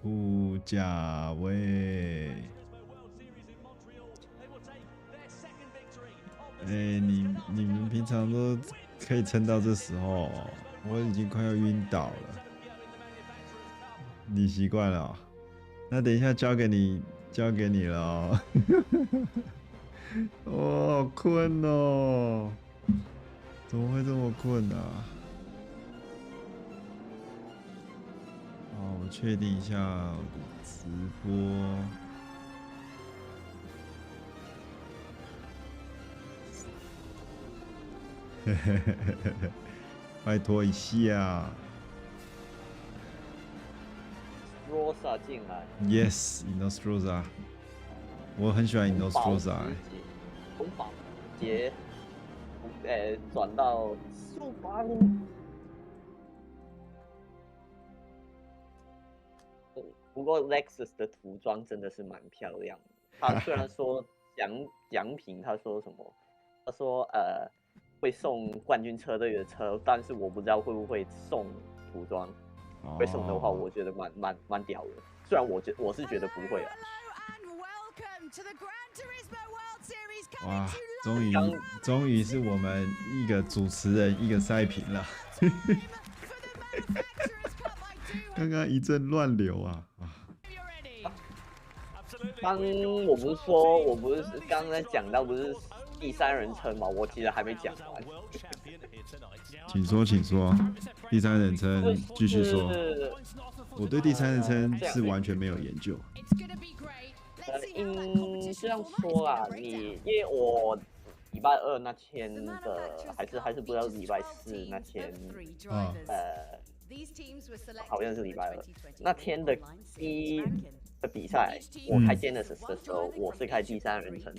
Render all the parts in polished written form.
副驾位。你们平常都可以撑到这时候哦，我已经快要晕倒了。你习惯了哦？那等一下交给你了哦。哦，好困哦，怎么会这么困啊？好，我确定一下我的直播。拜托一下。Rosa 进来。Yes，Inostroza， 我很喜欢 Inostroza。从保洁，转到速八路。不过 Lexus 的涂装真的是蛮漂亮的。他虽然说奖品，他说什么？他说会送冠军车队的车，但是我不知道会不会送涂装。会送的话，我觉得蛮屌的。虽然我是觉得不会啊。哇，终于是我们一个主持人一个赛评了。刚刚一阵乱流啊！我不是刚才讲到不是第三人称吗？我其实还没讲完。请说，第三人称继续说。我对第三人称是完全没有研究。这样说啦，因为我礼拜二那天的，还是不知道礼拜四那天，好像是礼拜二那天的第一的比赛，我开 Genesis 的时候，我是开第三人称。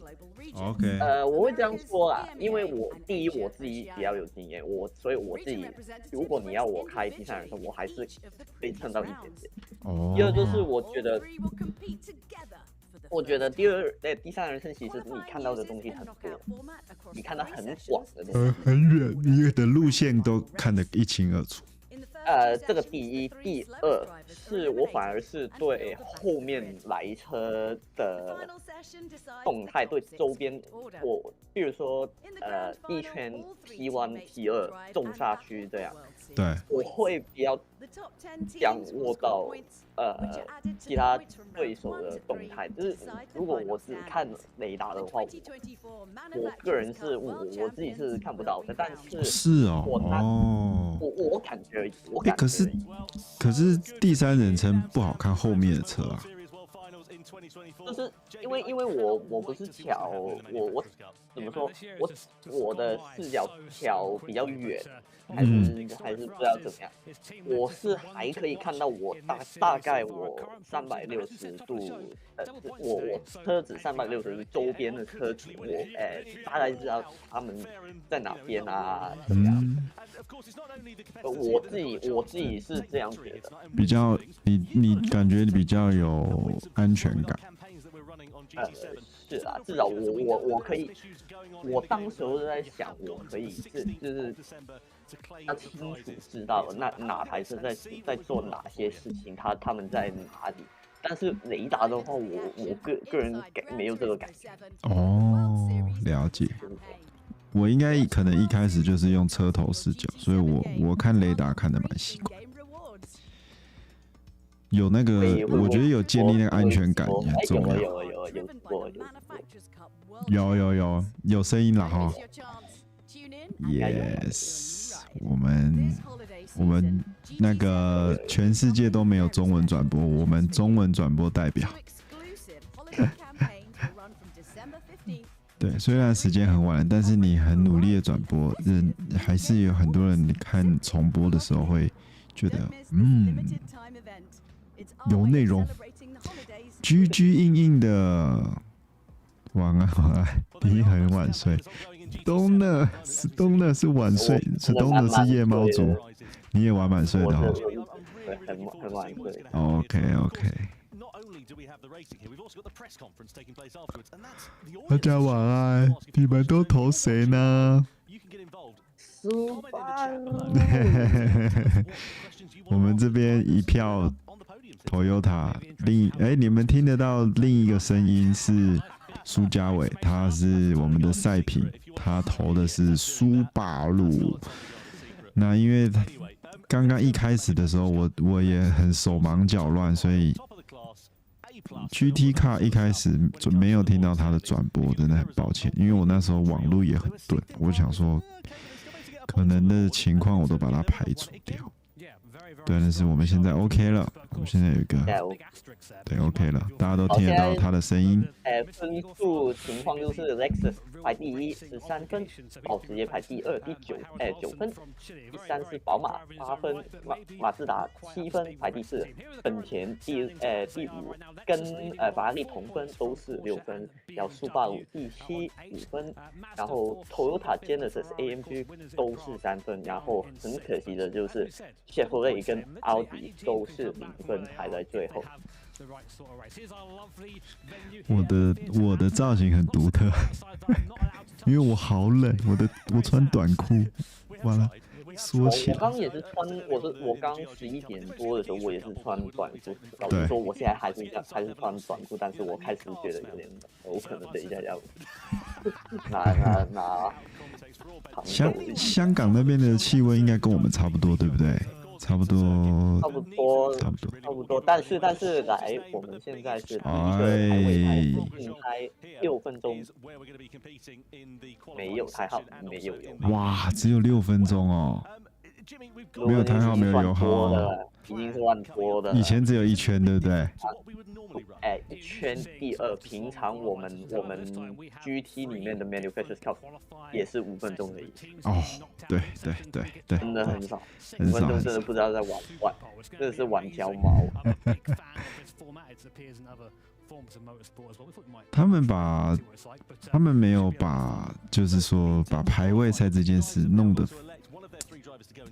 OK。我会这样说啦，因为第一我自己比较有经验，所以我自己，如果你要我开第三人称，我还是可以蹭到一点点。第二就是我觉得第三人称其实你看到的东西很多，你看到很广的东西，很远，你的路线都看得一清二楚。这个第一，第二是我反而是对后面来车的动态，对周边，比如说第一圈 P1、P2 重刹区这样，对，我会比较掌握到其他对手的动态。就是如果我只看雷达的话，我个人是我自己是看不到的，但是我感觉。可是第三人称不好看后面的车啊。就是因为我不是调我怎么说我的视角调比较远，还是不知道怎么样，我是还可以看到我大概我360度，我车子360度周边的车子，我大概知道他们在哪边啊怎么样。我自己是这样觉得，比较你感觉比较有安全感。是啦，至少我可以，我当时候在想，我可以就是要清楚知道哪台车在做哪些事情，他们在哪里。但是雷达的话，我个人没有这个感觉。哦，了解。我应该可能一开始就是用车头视角，所以我看雷达看得蛮习惯。有那个，我觉得有建立那个安全感也很重要。有声音了哈。Yes， 我们那个全世界都没有中文转播，我们中文转播代表。对，虽然时间很晚，但是你很努力的转播，还是有很多人看重播的时候会觉得，有内容。GG 硬硬的，晚安晚安，你很晚睡。东呢是晚睡，东呢是夜猫族，你也晚睡的哈。很晚睡。OK。大家晚安，你们都投谁呢？我们这边一票 Toyota 你们听得到另一个声音是苏家伟，他是我们的赛评，他投的是苏巴鲁。那因为刚刚一开始的时候，我也很手忙脚乱，所以 GT Car 一开始没有听到他的转播，真的很抱歉，因为我那时候网络也很钝，我想说可能的情况我都把它排除掉。对，但是我们现在 OK 了，我们现在有一个对 OK 了，大家都听得到他的声音。分数情况就是 Lexus 排第113分，保时捷排第29分，第3是宝马8分，马自达7分排第4，本田第5跟法拉利同分都是6分，然后苏巴鲁第7 5分，然后 Toyota Genesis AMG 都是3分，然后很可惜的就是 Chevrolet 跟奥迪都是0分排在最后。我的造型很独特，因为我好冷，我穿短裤，完了缩起来。我刚也是穿，我刚11点多的时候我也是穿短裤。老实说，我现在还是穿短裤，但是我开始觉得有点冷，我可能等一下要拿。香港那边的气温应该跟我们差不多，对不对？差不多，但是来，我们现在是第一个排位竞猜6分钟，没有太好，没有油。哇，只有6分钟哦，没有太好，没有油耗，已经是乱拖的。以前只有1圈，对不对？1圈第2，平常我们 GT 里面的 Manufacturers Cup 也是5分钟而已。哦，对，真的很少，5分钟真的不知道在玩，真的是玩焦毛。他们没有把，就是说把排位赛这件事弄得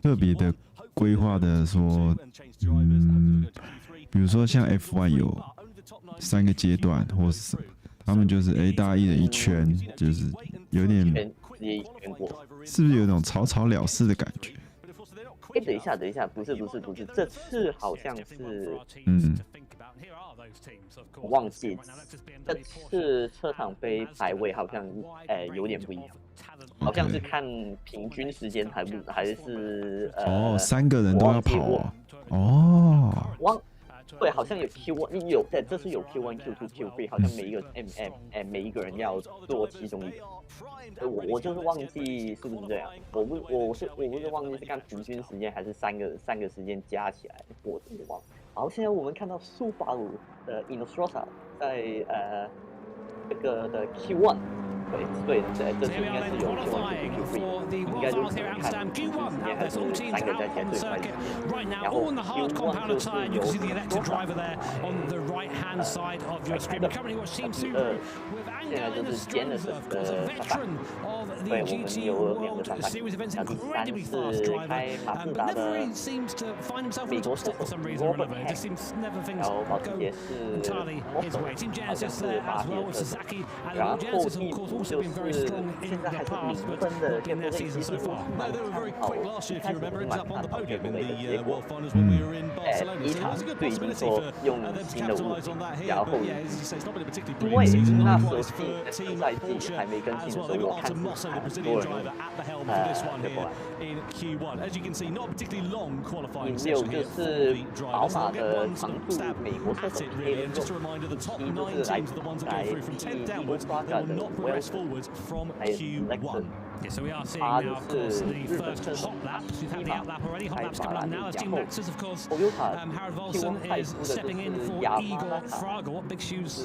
特别的规划的说，比如说像 F1 有3个阶段或是什么，他们就是大家1人1圈，就是有点是不是有种草草了事的感觉？等一下，不是，这次好像是，我忘记，这次车场杯排位好像有点不一样，好像是看平均时间还是3个人都要跑哦。对，好像有 Q1， 有对，这次有 Q1、Q2、Q3， 好像每一个人要做其中一个。我就是忘记是不是这样，我不是忘记是看平均时间还是三个时间加起来，我真的忘了。然后现在我们看到苏巴鲁的 Innostrosa 在这个的 Q1。对，这次应该是有 Q1、Q2、Q3， 应该就是看平均时间还是3个加起来最快的。然后 Q1 就是有现在就是 Genesis 的3班，对，我们有2个3班。然后第3是开马自达的美国车手 Robert Heck， 然后保时捷是 Mosso， 好像是巴西的车手。然后第5就是现在还是0分的天赋类，其实我蛮看好，一开始是蛮看好天赋类的，结果一场就已经说用新的物品，然后因为那时候新赛季还没更新的时候，我看很多人对不？16就是宝马的常驻美国车手 Day2，就是来替罗斯的 Wells， 还有 Lexus。他就是日本车手，开法拉利，然后 Toyota 希望派出的就是雅马哈卡，是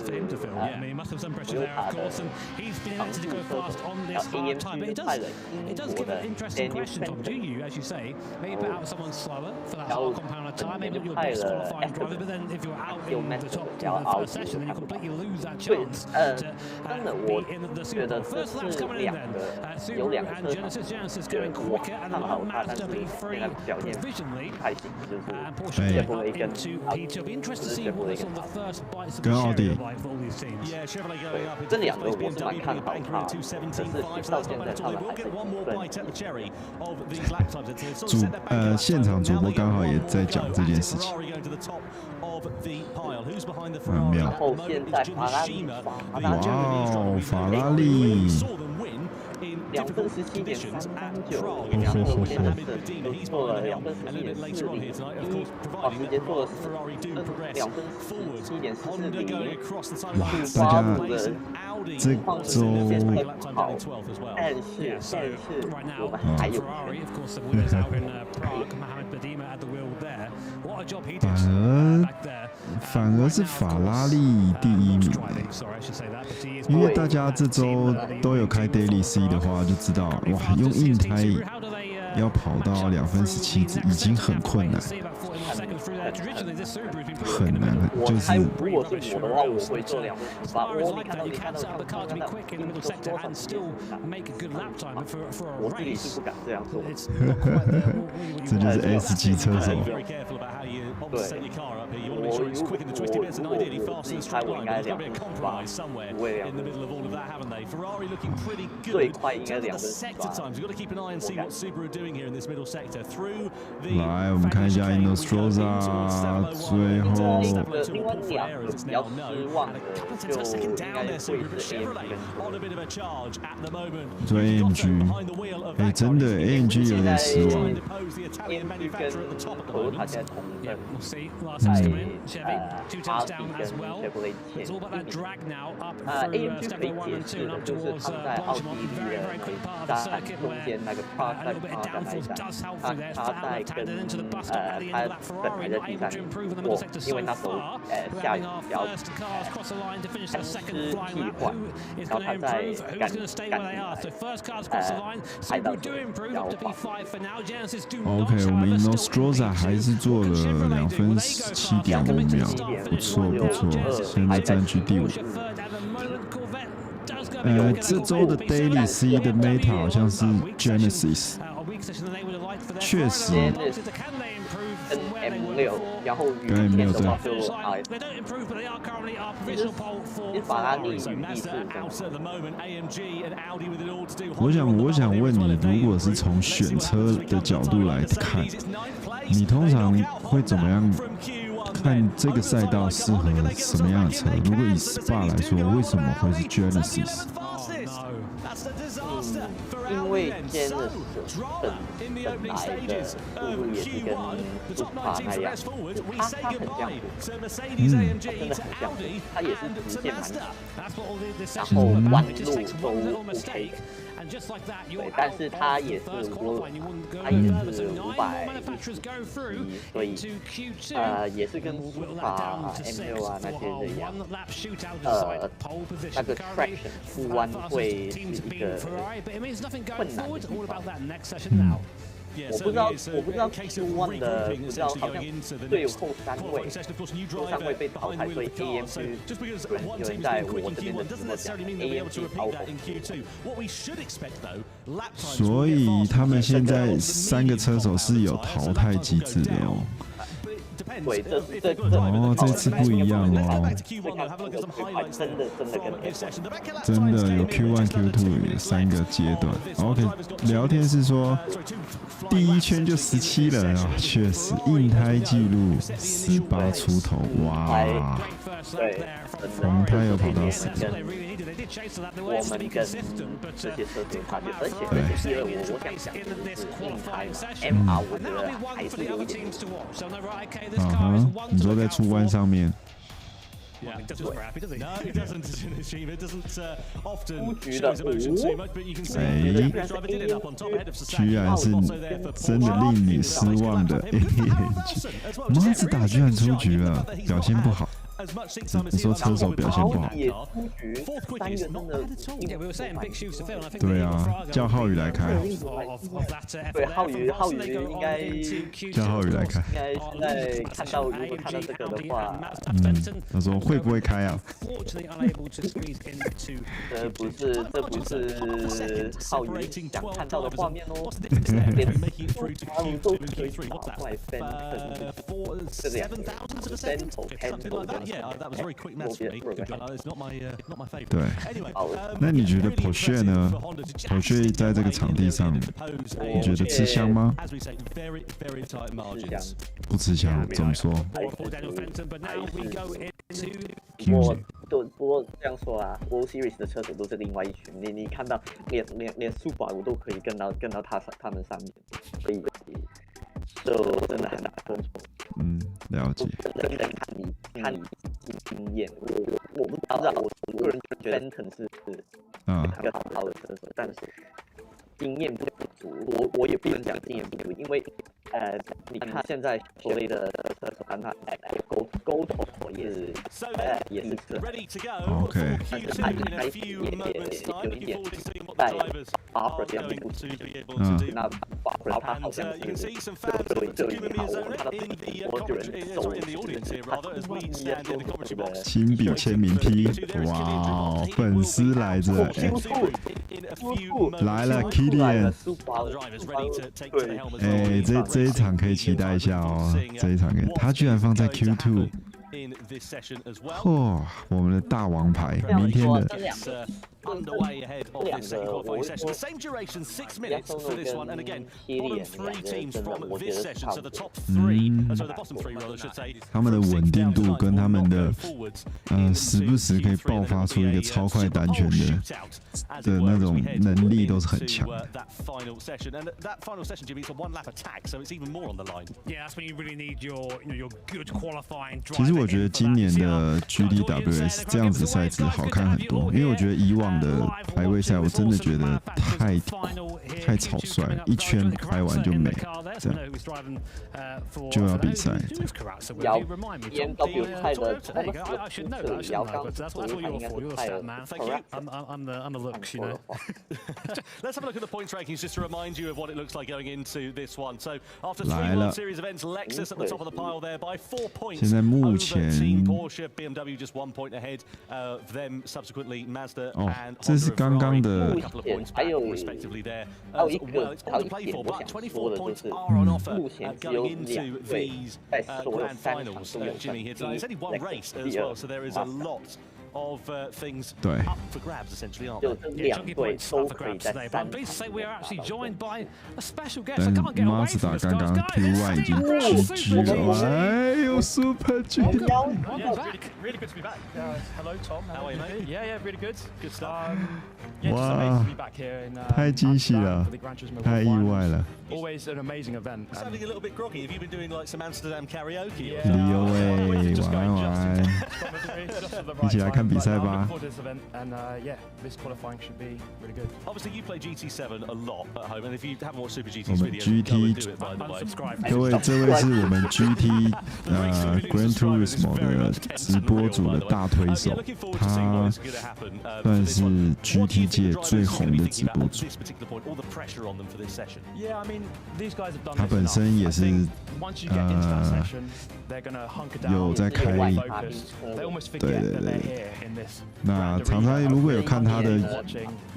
Toyota 的常驻车手，然后 AMG 派了英国的 Daniel Fenton， 然后本田就派了 Aston Martin， 然后奥迪就看不到。对，真的，我觉得这是有2个车厂，我看好它，但是现在表现不太行，就是雪佛雷跟奥迪，不是雪佛雷跟奥迪。对，这2个我是蛮看好它，可是到现在他们还是1分。现场主播刚好也在讲这件事情，很妙。然后现在法拉利，哇哦，法拉利2分17.339，然后现在都做了2分17.40，时间做了2分17.40，哇，大家这周，但是我们还有反而是法拉利第1名因为大家这周都有开 Daily C 的话，就知道哇，用硬胎要跑到2分17只已经很困难。很难，就是如果是我的话，我会做2分18。你看到，我自己是不敢这样做。这就是 S 级车手。对，我如果自己开，我应该2分18，不会2分15，最快应该2分18。来，我们看一下 Inostroza。最后，另外2个比较失望的，就应该会是 AMG 哎，真的 AMG 有点失望。AMG 跟Toyota现在同分，在阿迪跟 Chevrolet 前，AMG 可以解释的就是他们在奥地利的中间那个 Prague 在 Prague 那一站，他在跟他本来的第3名。因为那时候下雨比较湿替换，然后他在赶拍到比较滑。OK， 我们 Inostroza 还是做了2分17.5秒，不错不错，现在占据第5。这周的 Daily C 的 Meta 好像是 Genesis， 确实。跟 M6， 然后雨天的话就其实法拉利雨地是我想问你，如果是从选车的角度来看，你通常会怎么样看这个赛道适合什么样的车？如果以 SPA 来说，为什么会是 Genesis？因为 Genesis 本来的速度也是跟 SUPRA 那样，它很像，它真的很像，它也是直线蛮长，然后弯路都 OK 的。对，但是它也是500，所以也是跟 SUPRA M6 啊那些一样，那个 traction 出弯会是一个困难的地方。我不知道 Q1 的不知道好像最后3位被淘汰，所以 AMG 有人在我这边的直播讲 AMG 超红，所以他们现在3个车手是有淘汰机制的哦。对，这次不一样哦，真的有 Q1、Q2 有3个阶段。OK， 聊天是说第1圈就17了啊，确实硬胎记录18出头，哇！对，红胎有跑到10。我们跟这些车队差距，而且第二我想讲的是硬胎 MR， 我觉得还是有一点。你说在出弯上面。居然是真的令你失望的 AMG， 马自达居然出局了，表现不好。你说车手表现不好？对啊，叫浩宇来开。对，浩宇应该叫浩宇来开。应该现在看到，如果看到这个的话，他说会不会开啊？这不是浩宇想看到的画面哦。连他们都可以打坏 Phantom 这2个 Phantom 跟对，那你觉得 Porsche 呢 ？Porsche 在这个场地上，你觉得吃香吗？不吃香，怎么说？不过这样说啊 ，World Series 的车手都是另外一群。你看到连 Subaru 都可以跟到他们上面，所以就真的很难分错。了解。看你经验，我不知道，我个人觉得 Benton 是一个好的车手，但是经验不足。我也不能讲经验不足，因为你看现在所谓的车手，他沟通也是车，OK， 但是他也有一点在 offer 这样的不足。那 offer 他好像是这一年好，我看到我个人亲笔签名 P， 哇，粉丝来着，来了 Kilian， 这一场可以期待一下哦，这一场他居然放在 Q2。嚯，我们的大王牌，明天的。underway ahead of this second qualifying session. The same duration, 6 minutes for this one. And again, bottom 3 teams from this session, so the top 3, so the bottom 3 rather should say. 他们的稳定度跟他们的时不时可以爆发出一个超快单拳的那种能力都是很强的。That final session, and that final session, Jimmy, it's a one-lap attack, so it's even more on the line. Yeah, that's when you really need your good qualifying. 其实我觉得今年的 GTWS 这样子赛制好看很多，因为我觉得以往的排位赛我真的觉得太草率，一圈排完就没了，这样就要比赛。要 BMW 派的姚刚，他应该是派的 I'm the looks, you know. Let's have a look at the points rankings just to remind you of what it looks like going into this one. So after 3 World Series events, Lexus at the top of the pile there by 4 points. 现在目前 Porsche, BMW just 1 point ahead of them. Subsequently, Mazda and 这是刚刚的。还有respectively there. 还有一个我想说的就是，目前只有2队在所有3场都有分。 There's only 1 race as well, so there is a lot of things up for grabs essentially, aren't there? Yeah, chunky points up for grabs today. But I'm pleased to say we are actually joined by a special guest. I 但 can't get away Mazda from 刚 this, 刚 guys. Q1 已经 GG 了，哎呦 Super G。 Really good to be back. Hello, Tom. How are you, mate? Yeah, really good. Good stuff. Yeah, just amazing to be back here in 太惊喜了，太意外了。 Always an amazing event. Sounding a little bit groggy. Have you been doing like some Amsterdam karaoke? 理由晚安，一起来看比赛吧。 Obviously, you play GT7 a lot at home, and if you haven't watched Super GT's 我们 videos, go and GT do it, by the way. 各位，这位是我们 GT Gran Turismo 的直播组的大推手，他算是 GT 界最红的直播主。他本身也是有在开，对。那常常如果有看他的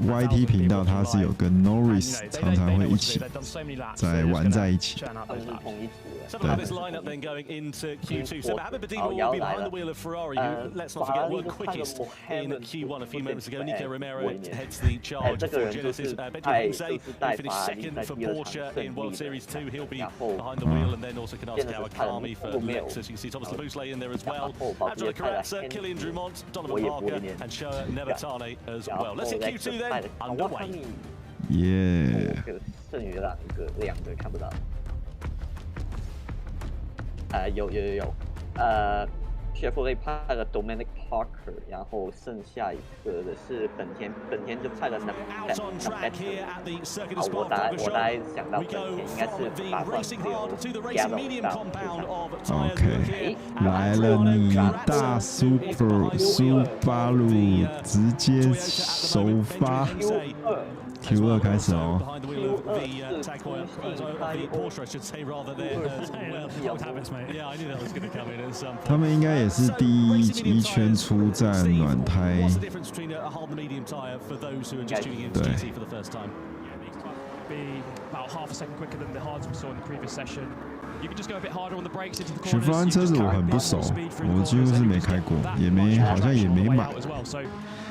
YT 频道，他是有跟 Norris 常常会一起在玩在一起。Some of this lineup then going into Q2. So Mohamed Badima will be behind the wheel of Ferrari, who, let's not forget, were quickest in Q1 a few moments ago. Nico Romero heads the charge for Genesis. Benjamin Hussein finished second for Porsche in World Series 2. He'll be behind the wheel, and then also Kanata Kawakami for Lexus. You can see Thomas Labousley in there as well. Angela Carrazza, Kilian Drummond, Donovan Parker, and Shoa Nevatane as well. Let's hit Q2 then, underway. Yeah. 剩余的2个看不到。 有，Chevrolet 派了 Dominic Parker， 然后剩下一个的是本田就派了 Nabeto。我大概想到本田应该是把OK， 来了你大 Subaru 直接首发。 Q2 开始哦。他们应该也是第一圈出战暖胎。对。 Be about half a second quicker than the hards we saw in the previous session. 雪佛兰车子我很不熟，我几乎是没开过，好像也没买。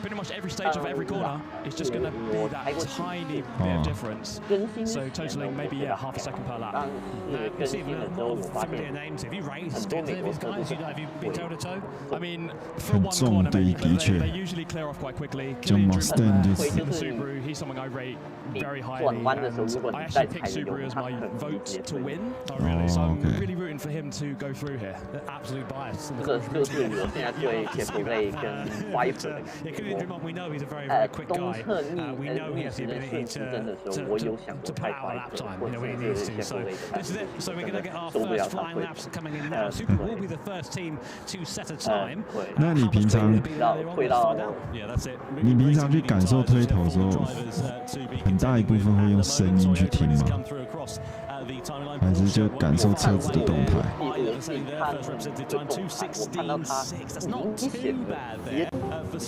Pretty much every stage of every corner is just going to be that tiny bit of difference. So totaling maybe half a second per lap. You see a lot of familiar names. Have you raced these guys? Have you been toe to toe? I mean, for one corner, they usually clear off quite quickly. Killian Drummond in the Subaru, he's something I rate very highly. I actually picked Subaru as my vote to win. Oh, really? So I'm really rooting for him to go through here. Absolute bias. 这就是我现在对铁普类跟 Viper 的感觉。We know he's a very, very quick guy. 东侧 We know he has the ability to put out a lap time, when he needs to. So this is it. So we're going to get our first flying laps coming in now. Super will be the first team to set a time. 那你平常去感受推头的时候，很大一部分会用声音去听吗？还是就感受车子的动态？我看到他明显的直接去那个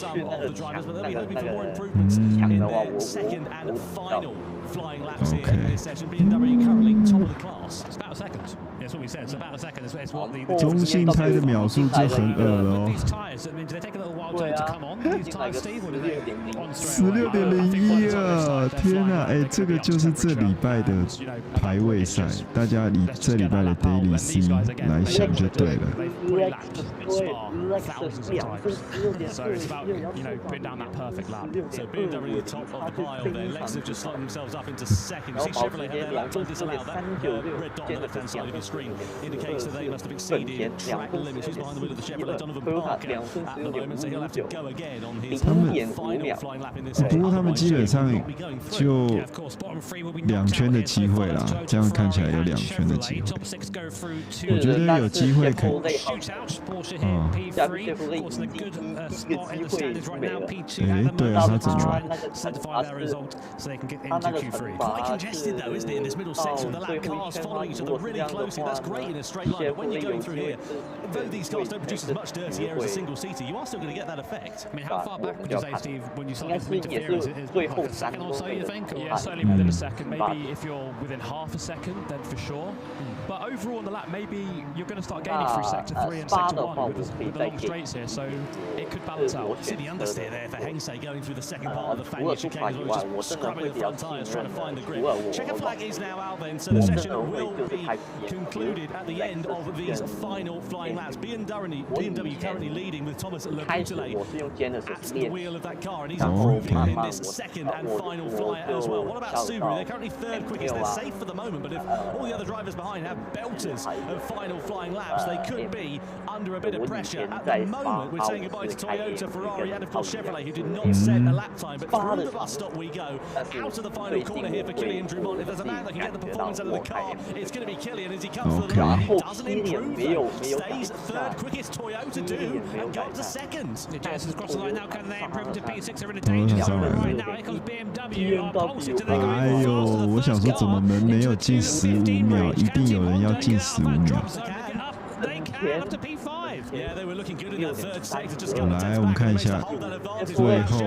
墙的话，我 Flying laps here in this session. BMW currently top of the class. It's about a second. That's what we said. It's about a second. It's what the 中性胎的秒数就很恶了哦。 These tyres, that means they take a little while to come on. These tyres, Steve, or do they on straight away? 16.01啊！天哪，哎，这个就是这礼拜的排位赛，大家以这礼拜的 Daily C 来想就对了。So it's about putting down that perfect lap. So BMW at the top of the pile there. Lexus just slotting themselves up into second. You see Chevrolet have their lap time disallowed. That red dot on the left-hand side of your screen indicates that they must have exceeded track limits. Who's behind the wheel of the Chevrolet? Donovan Parker at the moment, so he'll have to go again on his final flying lap in this session. 不过他们基本上就2圈的机会啦，这样看起来有2圈的机会。我觉得有机会可以。哎，对啊，他怎么了？ 他那个惩罚 congested though, isn't it? In this middle section with the lap cars following each other really closely. That's great in a straight line. But when you're going through here, though these cars don't produce as much dirty air as a single seater, you are still going to get that effect. I mean, how far back would you say, Steve, when you start some interference? Is it like a second or so, you think? Yeah, certainly within a second. Maybe if you're within half a second, then for sure. But overall on the lap, maybe you're going to start gaining through sector 3 and sector 1 with the long straights here, so it could balance out. See the understeer there for Hensei going through the second part of the Fangio chicane as well, just scrubbing the front tyres, trying to find the grip. Checker flag is now out then, so the session will be concluded at the end of these final flying laps. BMW currently leading with Thomas Leboutelet at the wheel of that car, and he's improving in this second and final fly as well. What about Subaru? They're currently third quickest. They're safe for the moment, but if all the other drivers behind have belters of final flying laps, they could be under a bit of pressure. At the moment, we're saying goodbye to Toyota, Ferrari, and of course Chevrolet, who did not set a lap time, but through the bus stop we go. Out of the final corner here for Killian Drummond. If there's a man that can get the performance out of the car, it's going to be Killian as he comes to the line. He doesn't improve, stays third quickest. Toyota do and go up to second. Genesis across the line now. Can they improve to P6? They're in a danger zone right now. Here comes BMW. Pulse into their going 哎呦，我想说怎么能没有进15秒？一定有人要进15秒。 They can up to P5. Yeah, they were looking good in that third sector. Just 来，我们看一下，最后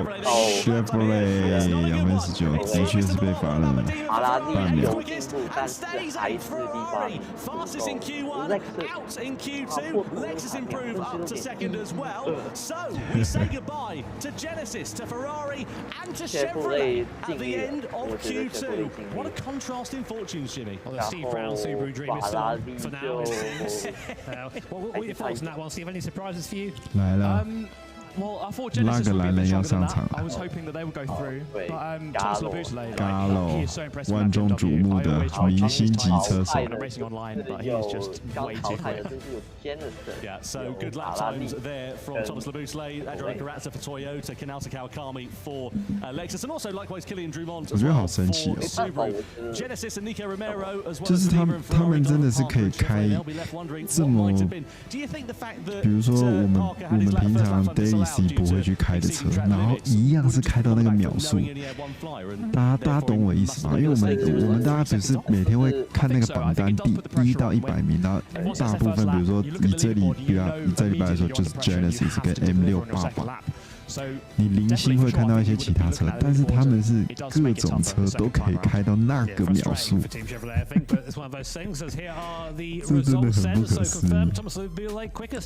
Chevrolet 2分19，的确是被罚了半秒。但是还是Fastest in Q1, out in Q2. Lexus improve up to second as well. So we say goodbye to Genesis, to Ferrari, and to Chevrolet at the end of Q2. What a contrast in fortunes, Jimmy. Well, the Steve Brown Subaru dream is still for now. What were your thoughts on that one, Steve? Any surprises for you? 来了。 Well, I thought Genesis would be a bit stronger than that. I was hoping that they would go through, but Thomas Leboutelet, he is so impressive. 万众瞩目的明星级车手。 Racing online, but he is just way too quick. Yeah, so good lap times there from Thomas Leboutelet, Adrian Carazza for Toyota, Kanauta Kawakami for Lexus, and also likewise Killian Drummond as well for Subaru. Genesis and Nico Romero as well. 就是他们真的是可以开这么，比如说我们平常 Daily C 不会去开的车，然后一样是开到那个秒数，大家懂我意思吗？因为我们大家只是每天会看那个榜单第1到100名，然后大部分比如说以这礼拜来说就是 Genesis 跟 M68 你零星会看到一些其他车，但是他们是各种车都可以开到那个秒数，这真的很不可思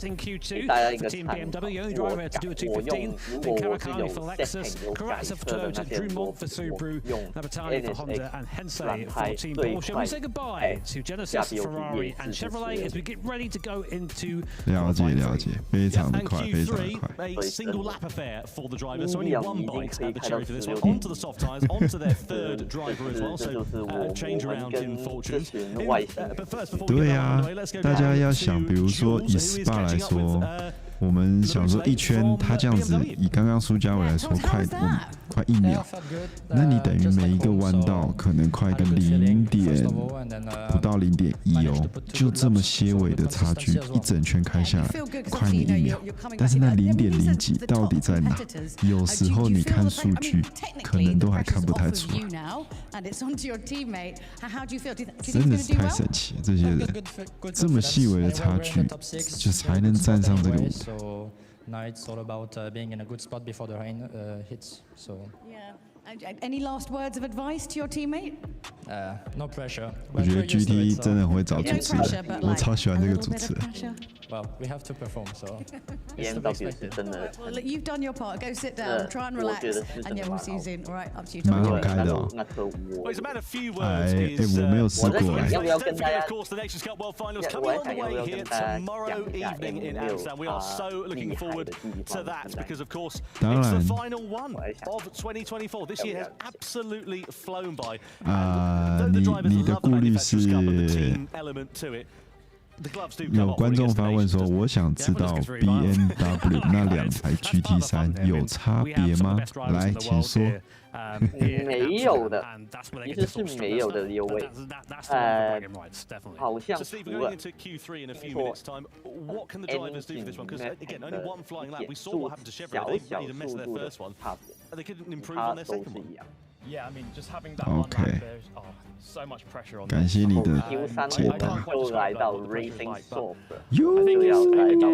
议。给大家一个参考，我用如果我是用 setting 有改车的那些模式，我用 NSX 蓝胎最快加 BOT 也是了解了解，非常的快，非常的快。音量已经可以开到16.1，这就是我们跟这群外星人。对啊，大家要想，比如说以 SPA 来说，我们想说一圈，它这样子，以刚刚苏家伟来说，快1秒，那你等于每一个弯道可能快个不到0.1哦，就这么些微的差距，一整圈开下来快你1秒，但是那0.0几到底在哪？有时候你看数据，可能都还看不太出来。真的是太神奇了，这些人这么细微的差距，就才能站上这个舞台。Now it's all about being in a good spot before the rain hits. So. Yeah. Any last words of advice to your teammate? No pressure. 我觉得 GT 真的很会找主持人，我超喜欢这个主持人。Well, we have to perform, so. BMW 是真的。Well, you've done your part. Go sit down, try and relax, and yeah, we'll see you soon. All right, up to you. 蛮好开的哦。我没有试过哎。要不要跟大家？我想要不要跟大家讲一下 M6 厉害的地方？当然。你的顾虑是？有观众发问说：“我想知道 BMW 那2台 GT3 有差别吗？”来，请说。没有的，其实是没有的，刘伟。好像除了说 engine mechanic 减速小速度的差别，它都是一样。OK， 感谢你的解答。又来到 Racing Soft， 又要来到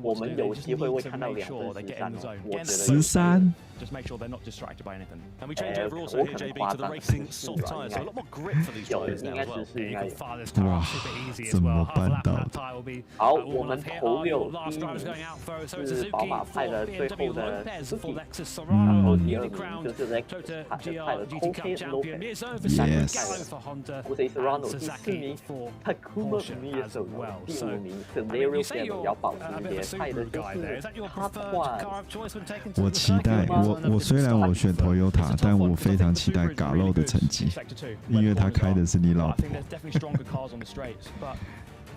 我们有机会会看到2分13哦，我觉得13。Just make sure they're not distracted by anything. And we change over also here, JB, to the racing soft tyres, so a lot more grip for these drivers now as well. You can fire this car super easy as 怎 well. 么 Half 办 lap 到 that 的？ tyre will be 好，我们头六第一 last drivers 名 going out for so 是 Suzuki 宝马派 for 的最 BMW 后的 Lopez for Suzuki， Lexus 然后 Serrano 第二 newly 名 crowned 就是 Toyota Lexus 派的 GT Jorge Cup champion. Lopez， Mirza for Yes. Gallo for Honda Jose Serrano 第4 Sasaki 名 for ，Takuma Porsche Mieso as well. 第 So 5名 I mean, you say ，Celerio you're 要保持 a bit of a 连派的 Subaru 就 guy there. 是 Is that your Top preferred One。 car of choice when taking to 我 the 期待，我虽然我选 Toyota， 但我非常期待 Gallo 的成绩，因为他开的是你老婆。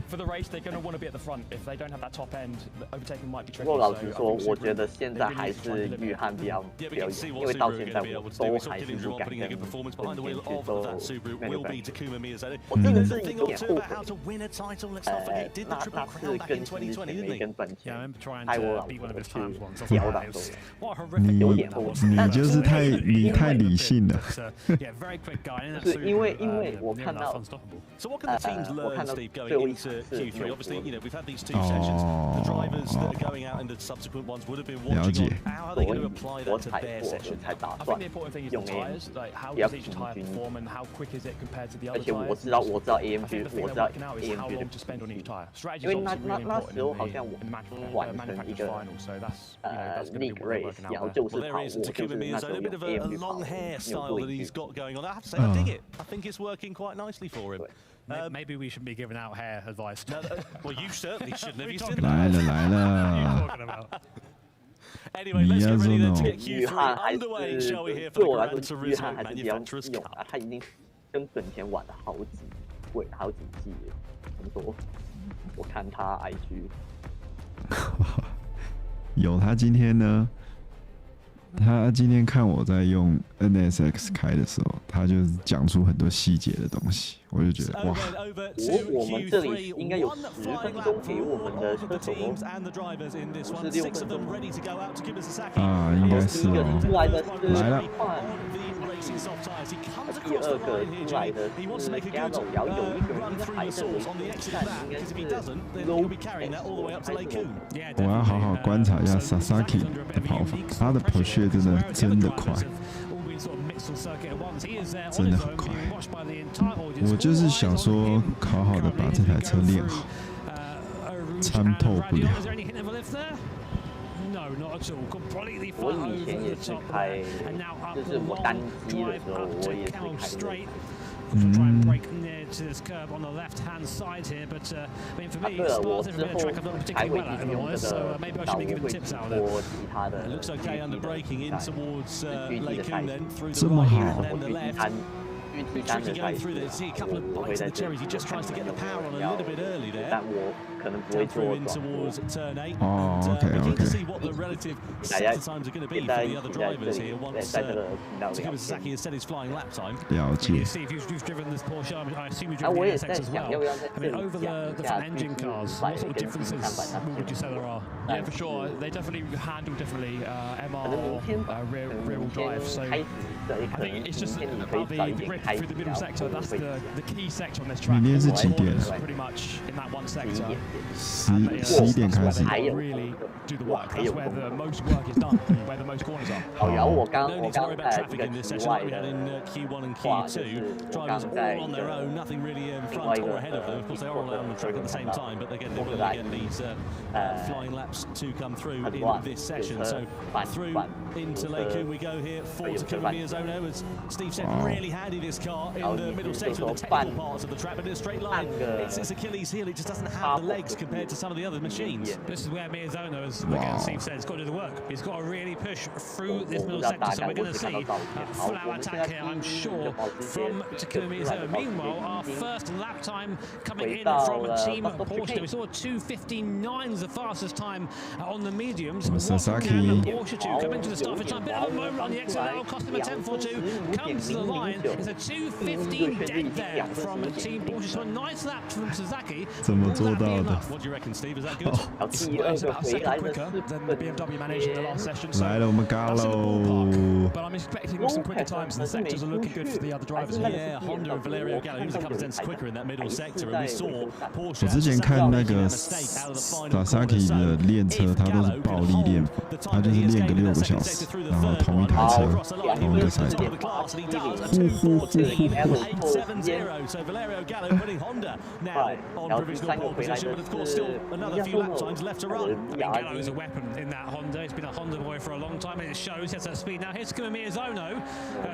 For the race, they're going to want to be at the front. If they don't have that top end, overtaking might be tricky. 不过老实说，我觉得现在还是约翰比较有，因为到现在我都还是不敢跟本田去都没有感觉。我真的是有点后悔，那是跟之前没跟本田害我老婆去吊档中的，有点后悔。你就是太理性了。是因为我看到我看到最后一场。Q3. Obviously, you know, we've had these 2 sessions. The drivers that are going out in the subsequent ones would have been watching on how are they going to apply that to their session. I think the important thing is the tyres, like how does each tyre perform and how quick is it compared to the other tyres. 而且我知道 AMG 我知道 AMG 的 spend on each tyre. 因为那时候好像我完成一个league race，然后就是跑我就是那时候用 AMG 跑， style that he's got going on. I have to say, I dig it. I think it's working quite nicely for him. Maybe we shouldn't be giving out hair advice. Well, you certainly shouldn't have. You said 来了。Anyway, let's get ready then to get 约翰 Q3 还 underway, shall we? 是 Here 对 for 我 the 来 Gran 说，约翰 Turismo 还是比较 manufacturers 勇 car. 啊，他已经跟本田玩了好几季了。怎么说？我看他 IG， 有他今天呢，他今天看我在用 NSX 开的时候，他就是讲出很多细节的东西，我就觉得哇，我们这里应该有10分钟给我们的车手哦，56分钟啊，应该是哦，出来的来了。第二个出来的是加总，然后有一个人应该还在围战，应该是 Low X。我要好好观察一下 Sasaki 的跑法，他的跑血真的快，真的很快。我就是想说，好好的把这台车练好，参透不了。我以前也是开，就是我单机的时候，我也是开的。对了，我之后还会继续用这个频道，我会播其他的 GT 的赛事，这么好。GT3的赛事，我会在这里看你们有没有要，但我可能不会做转播。哦 ，OK， 大家现在一起在这里，在这个频道聊天。了解。啊，我也在想，要不要在这里讲一下 GT5跟 GT3版它不同的。Yeah, for sure. They definitely handle differently. MR rear-wheel drive. So I think it's just about the rip through the middle sector. That's the key sector on this track. 明天是几点？ Pretty much in that one sector. 11点开始。Really do the work. That's where the most work is done. Where the most corners are. 哦，然后我刚在这个题外的话，就是我刚在另外一个波特莱into Lake Coon we go here. Forward to Kuma Miyazono as Steve said, really handy this car in the middle section, the technical parts of the track, but in a straight line, it's his Achilles heel. It just doesn't have the legs compared to some of the other machines. This is where Miyazono, as again Steve said, has got to do the work. He's got to really push through this middle sector, so we're going to see a full-out attack here, I'm sure, from Takuma Miyazono. Meanwhile, our first lap time coming in from Team Porsche. We saw 2:59 is the fastest time on the mediums. Sasaki. Porsche 2 come into the start of time. Bit of a moment on the exit now, cost him a 10.42. Comes to the line. It's a 2:15 dead there from Team Porsche. So a nice lap from Sasaki. 怎么做到的？ What do you reckon, Steve? Is that good? It's about a second quicker than the BMW managed in the last session. 来了，我们嘎喽！ But I'm expecting some quicker times, and the sectors are looking good for the other drivers. Yeah, Honda and Valerio Gallo, he was a couple of tenths quicker in that middle sector, and we saw Porsche. 我之前看那个 Sasaki 的练车，他都是暴力练法，他就是练个6个小时，然后同一台车，同一个赛道。So Valerio Gallo putting Honda now on provisional pole position, but of course still another few lap times left to run. Gallo is a weapon in that Honda. He's been a Honda boy for a long time, and it shows. He has that speed. Now here's Takuma Miyazono.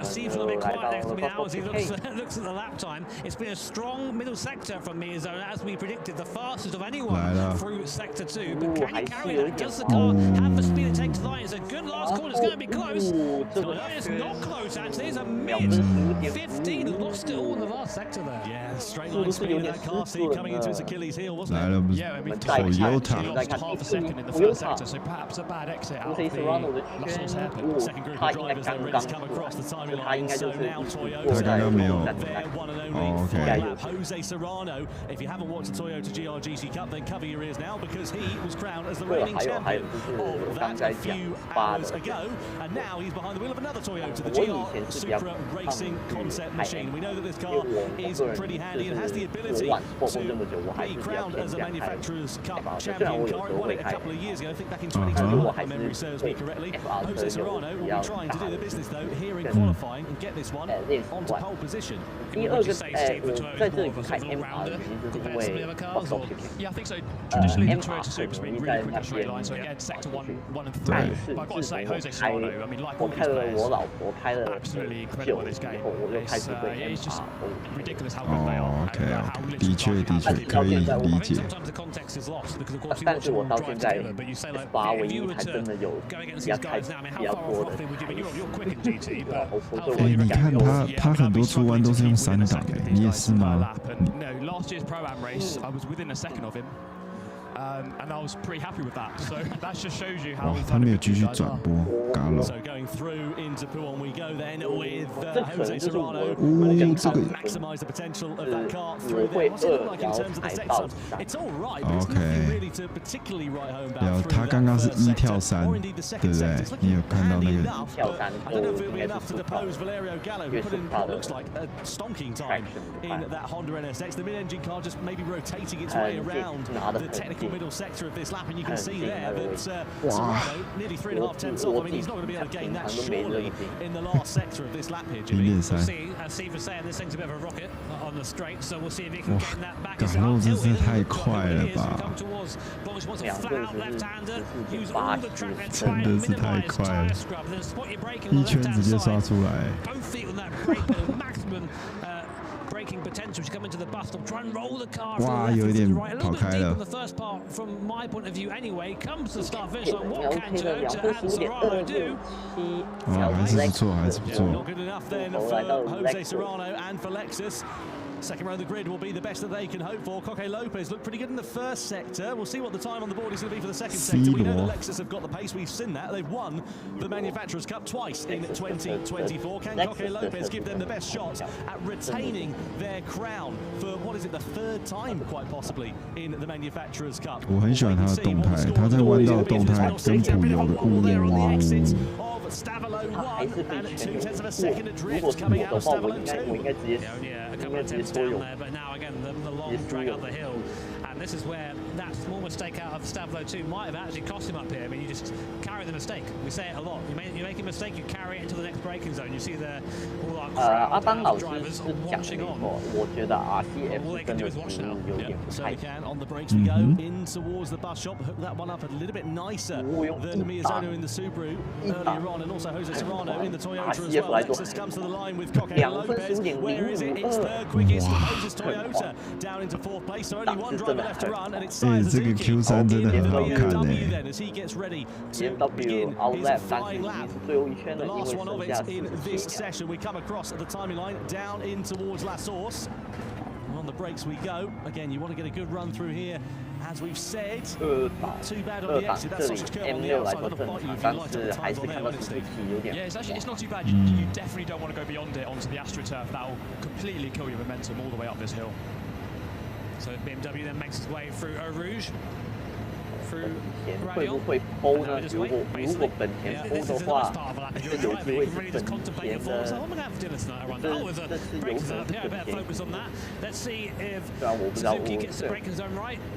Seems a little bit quiet next to me now as he looks at the lap time. It's been a strong middle sector from Miyazono, as we predicted, the fastest of anyone through sector 2. But can he carry that? Does the car have the speed it takes to the line? It's a good last corner. It's going to be close. It's not close actually. It's a mid-15. Lost it all in the last sector there. Yeah, straight line speed in that car, Steve, coming into his Achilles heel, wasn't it? 来了， Yeah, I mean, Toyota lost half a second in the first sector, so perhaps a bad exit out of the Lasso's hairpin. Second group of drivers then ready to come across the timing line. So now 他刚刚没有。 their one and only lap. Jose Serrano. If you haven't watched the Toyota GRGC Cup, then cover your ears now because he was crowned as the reigning champion of that a few hours ago, and now he's behind the wheel of another Toyota, the GR Supra Racing Concept Machine. We know that this car is pretty handy and has the ability to be crowned as a Manufacturers Cup champion car. It won it a couple of years ago, I think back in 2021, if my memory serves me correctly. Jose Serrano will be trying to do the business though here in qualifying and get this one onto pole position. 第二个，我在这里不看 MR 的原因就是因为我手平。Yeah, I think so. Traditionally, the Toyota Super's been really quick in straight lines, so again, sector 1 and 3. But I've got to say, Jose Serrano, I mean, like all these players, absolutely incredible this game. It's just ridiculous how good they are. OK OK， 的确可以理解。 Sometimes the context is lost because of course you 但 watch 是我 them 到 drive 现在 together, but you say like, 8唯 if you 一 were 还 to 真的有 go against 比较 these 开 guys now, I mean, 比 how 较 far 多的 off would you be? You're quick in GT, but 哎，你看他很多出弯都是用3档，你也是吗？ No, last year's Pro-Am race, I was within a second of him. and I was pretty happy with that. So that just shows you how. 他没有继续转播 ，Galo。So going through into Puon we go then with Jose Serrano. 这个 Maximise the potential of that car through there. What's it look like in terms of the sections? It's all right, but it's nothing really to particularly write home about. 他刚刚是1跳3，对不对？你有看到那个？ I don't know if it'll be enough to depose Valerio Gallo, who put in what looks like a stonking time in that Honda NSX. The mid-engine car just maybe rotating its way around the technical middle sector of this lap, and you can see there that Serrano nearly 3.5 tenths off. I mean, he's not going to be able to gain that surely in the last sector of this lap here, Jimmy. We'll see. Steve was saying this thing's a bit of a rocket on the straight, so we'll see if he can gain that back. ，Galo 真是太快了吧！真的是太快了，一圈直接刷出来。 哇，有一点跑开了。哦，还是不错，还是不错。 Second row of the grid will be the best that they can hope for. Coque Lopez looked pretty good in the first sector. We'll see what the time on the board is going to be for the second sector. We know that Lexus have got the pace. We've seen that. They've won the Manufacturers' Cup twice in 2024. Can Coque Lopez give them the best shot at retaining their crown for, what is it, the third time, quite possibly, in the Manufacturers' Cup? 我很喜欢他的动态，他在弯道动态跟普油的Stavolo 1 and 2/10 of a second of drift coming out of Stavolo 2. Yeah, a couple of tenths down there, but now again the long drag up the hill. And this is where that small mistake out of Stavolo 2 might have actually cost him up here. I mean, you just carry the mistake. We say it a lot. You make a mistake, you carry it into the next braking zone. You see the all our crowd drivers watching on. All they can do is watch now. So we can on the brakes we go in towards the bus shop. Hook that one up a little bit nicer than Miyazono in the Subaru earlier on, and also Jose Serrano in the Toyota as well. Lexus comes to the line with Coque Lopez. Where is it? It's third quickest. Moses Toyota down into fourth place. So only one driver left to run, and it's Suzuki. Q3 真的很好看then as he gets ready to begin his flying lap. The last one of it in this session. We come across at the timing line down in towards La Source. On the brakes we go. Again, you want to get a good run through here. As we've said, not too bad on the exit. That sausage curve on the outside will bite you if you light up the tyres on there, won't it, Steve? Yeah, it's not too bad. You definitely don't want to go beyond it onto the AstroTurf. That will completely kill your momentum all the way up this hill. So BMW then makes its way through Eau Rouge. 会不会偷呢？如果本田偷的话，是有机会是本田的，这是有可能是本田。虽然我不知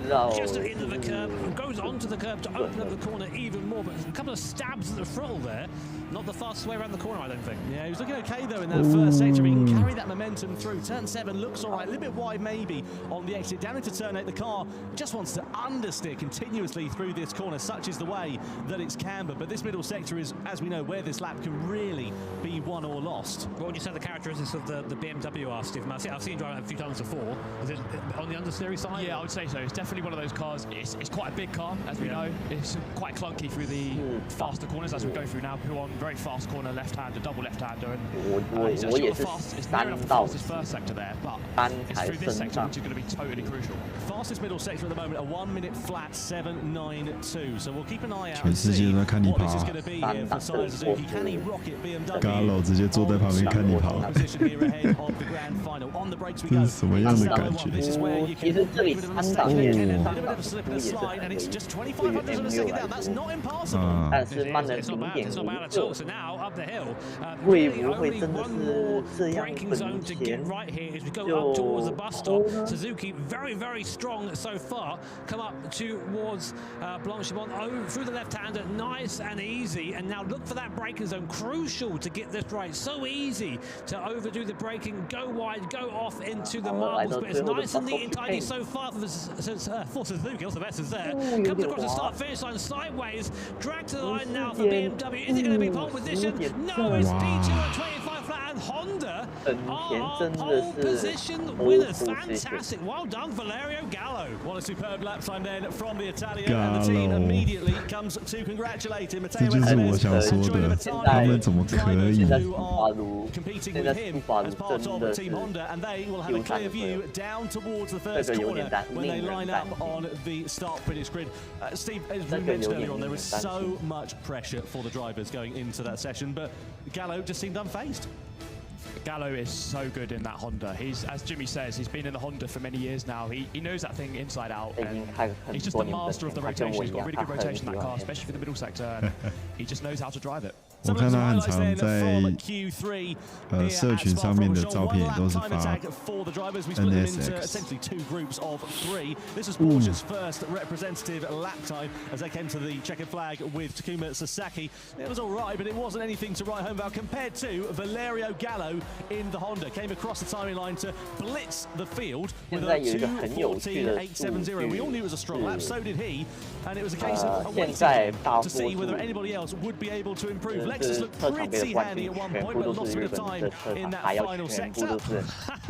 道，just into the curb, goes onto the curb to open up the corner even more, but a couple of stabs at the throttle there. Not the fastest way around the corner, I don't think. Yeah, he was looking okay though in that first sector. He can carry that momentum through. Turn 7 looks all right, a little bit wide maybe on the exit. Down into turn 8, the car just wants to understeer continuously through this corner. Such is the way that it's cambered. But this middle sector is, as we know, where this lap can really be won or lost. What would you say the characteristics of the BMW are, Stephen? I've seen you drive it a few times before. Is it on the understeery side? Yeah, I would say so. It's definitely one of those cars. It's quite a big car, as we know. It's quite clunky through the faster corners as we go through now. Puon, very fast corner, left-hander, double left-hander. And it's near enough the fastest first sector there, but it's through this sector which is going to be totally crucial. Fastest middle sector at the moment, a 1 minute flat 7.92. So we'll keep an eye out 全世界都在看你跑。 Galo 直接坐在旁边看你跑，这是什么样的感觉？其实这里参档也是但是慢了0.5，会不会真的是这样？本田就 Suzuki very strong so far. Come up towards Blanchimont. Through the left-hander, nice and easy, and now look for that braking zone, crucial to get this right. So easy to overdo the braking, go wide, go off into the marbles, but it's nice and neat and tidy so far for Suzuki. Also, the best is there. Comes across the start-finish line sideways, dragged to the line now for BMW. Is it going to be pole position? No, it's P2 at 25 flat, and Honda 本田真的是 pole fantastic. Well done, Valerio Gallo. What a superb lap time then from the Italian, and the team immediately comes to congratulate him. 这就是我想说的，他们怎么可以？ competing with him as part of Team Honda, and they will have a clear view down towards the first corner when they line up on the start finish grid. Steve, as we mentioned earlier on, there was so much pressure for the drivers going into that session, but Gallo just seemed unfazed. Gallo is so good in that Honda. He's, as Jimmy says, he's been in the Honda for many years now. He knows that thing inside out. And he's just the master of the rotation. He's got really good rotation in that car, especially for the middle sector. And he just knows how to drive it. 我看他很常在社群上面的照片也都是发 NSX。 This was Porsche's first representative lap time as they came to the checkered flag with Takuma Sasaki. It was all right, but it wasn't anything to write home about compared to Valerio Gallo in the Honda. Came across the timing line to blitz the field with a 2:14.870. We all knew it was a strong lap, so did he. And it was a case of waiting to see whether anybody else would be able to improve. Lexus looked pretty handy at one point, but lost a bit of time in that final sector.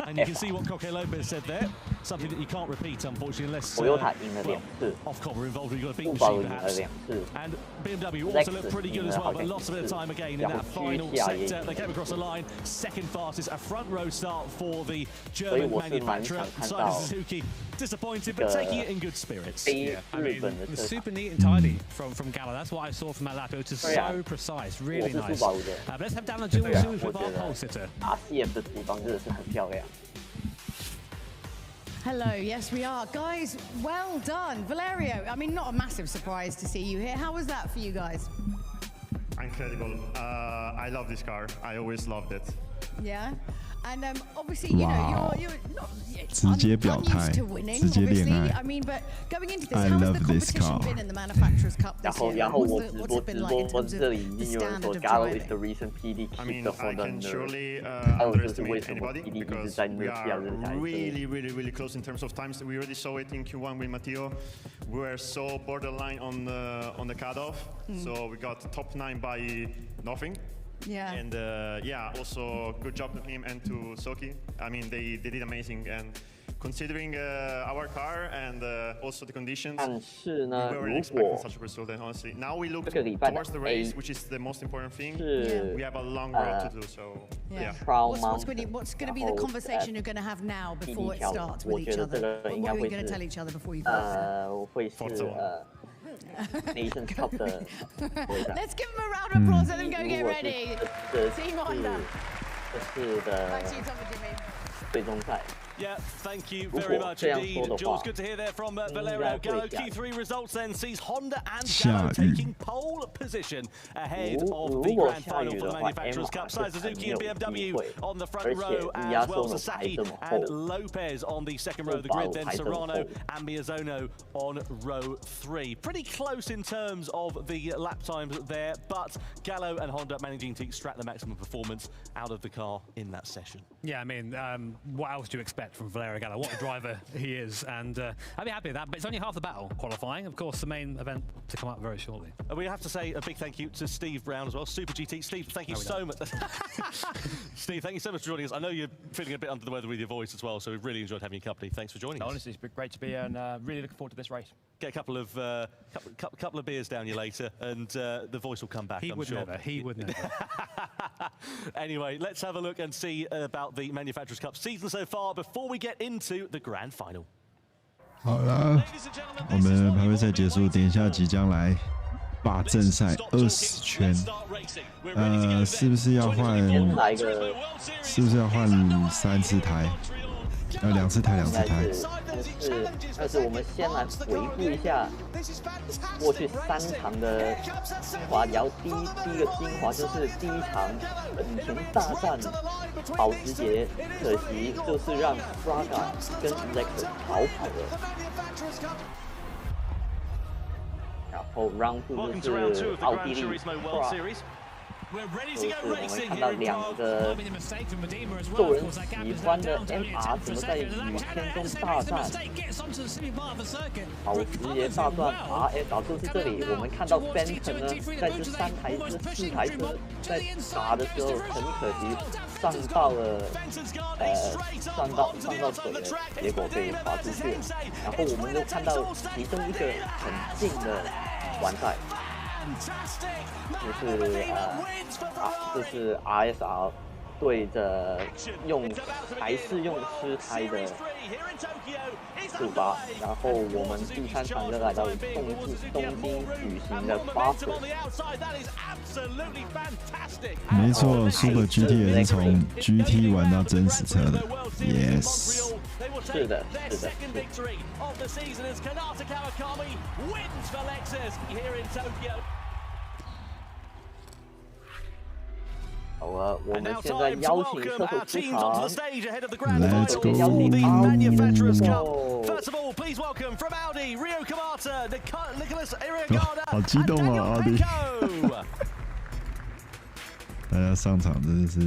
And you can see what Coque Lopez said there. Something that you can't repeat, unfortunately, unless off-cob were involved. You've got a beat machine, perhaps. And BMW also looked pretty good as well, but lost a bit of time again in that final sector. They came across the line, second fastest, a front row start for the German manufacturer. Side Suzuki disappointed, but taking it in good spirits. Yeah, I mean, it was super neat and tidy from Gallo. That's what I saw from that lap. It was just so precise, really nice. Let's have down the dual zoom with our pole sitter. Hello, yes we are. Guys, well done. Valerio, I mean, not a massive surprise to see you here. How was that for you guys? Incredible. I love this car. I always loved it. Yeah? And obviously, you know, you're not unused to winning, obviously. I mean, but going into this, how has the competition been in the Manufacturers' Cup this year? What's it been like in terms of the standard of driving? I mean, I can surely underestimate anybody because we are really close in terms of times. We already saw it in Q1 with Matteo. We were so borderline on the cutoff, so we got top 9 by nothing. Yeah. And yeah, also good job to him and to Soki. I mean, they did amazing. And considering our car and also the conditions, we weren't expecting such a result. And honestly, now we look towards the race, which is the most important thing. We have a long road to do. So yeah. What's going to be the conversation you're going to have now before it starts with each other? What are we going to tell each other before you go? Nations Cup 的 Let's give them a round of applause. Let them go get ready. Team Honda. 这是的最终赛。 Yeah, thank you very much indeed, Jules. Good to hear there from Valerio Gallo. Q3 results then sees Honda and Gallo taking pole position ahead of the grand final for the Manufacturers' Cup. Suzuki and BMW on the front row, as well as Sasaki and Lopez on the second row of the grid. Then Serrano and Miyazono on row 3. Pretty close in terms of the lap times there, but Gallo and Honda managing to extract the maximum performance out of the car in that session. Yeah, I mean, what else do you expect from Valerio Gallo? What a driver he is, and I'd be happy with that, but it's only half the battle qualifying. Of course, the main event to come up very shortly. We have to say a big thank you to Steve Brown as well, Super GT. Steve, thank you so much. Steve, thank you so much for joining us. I know you're feeling a bit under the weather with your voice as well, so we've really enjoyed having you company. Thanks for joining us. Honestly, it's been great to be here, and really looking forward to this race. Get a couple of beers down you later, and the voice will come back. He would never. He would never. Anyway, let's have a look and see about the Manufacturers' Cup season so far before we get into the grand final. 好了，我们排位赛结束，等一下即将来霸正赛20圈。是不是要换3次胎？2次胎，2次胎。但是我们先来回顾一下过去3场的精华。然后第一个精华就是第一场本田大战保时捷，可惜就是让 Fraga 跟 Lexus 逃跑了。然后 Round 2就是奥地利。就是我们看到2个受人喜欢的 MR 怎么在雨天中大战，好直接大战 RSR 就是这里，我们看到 Benton 呢，在这4台车在打的时候，很可惜上到水了，结果被滑出去了。然后我们就看到其中一个很近的完赛。就是 RSR 对着还是用10胎的速八，然后我们第3场就来到东京举行的8分。没错 ，Super GT 也是从 GT 玩到真实车的 ，Yes。是的。好了，我们现在邀请车手出场 ，Let's go！ 好激动啊，奥迪！大家上场真的是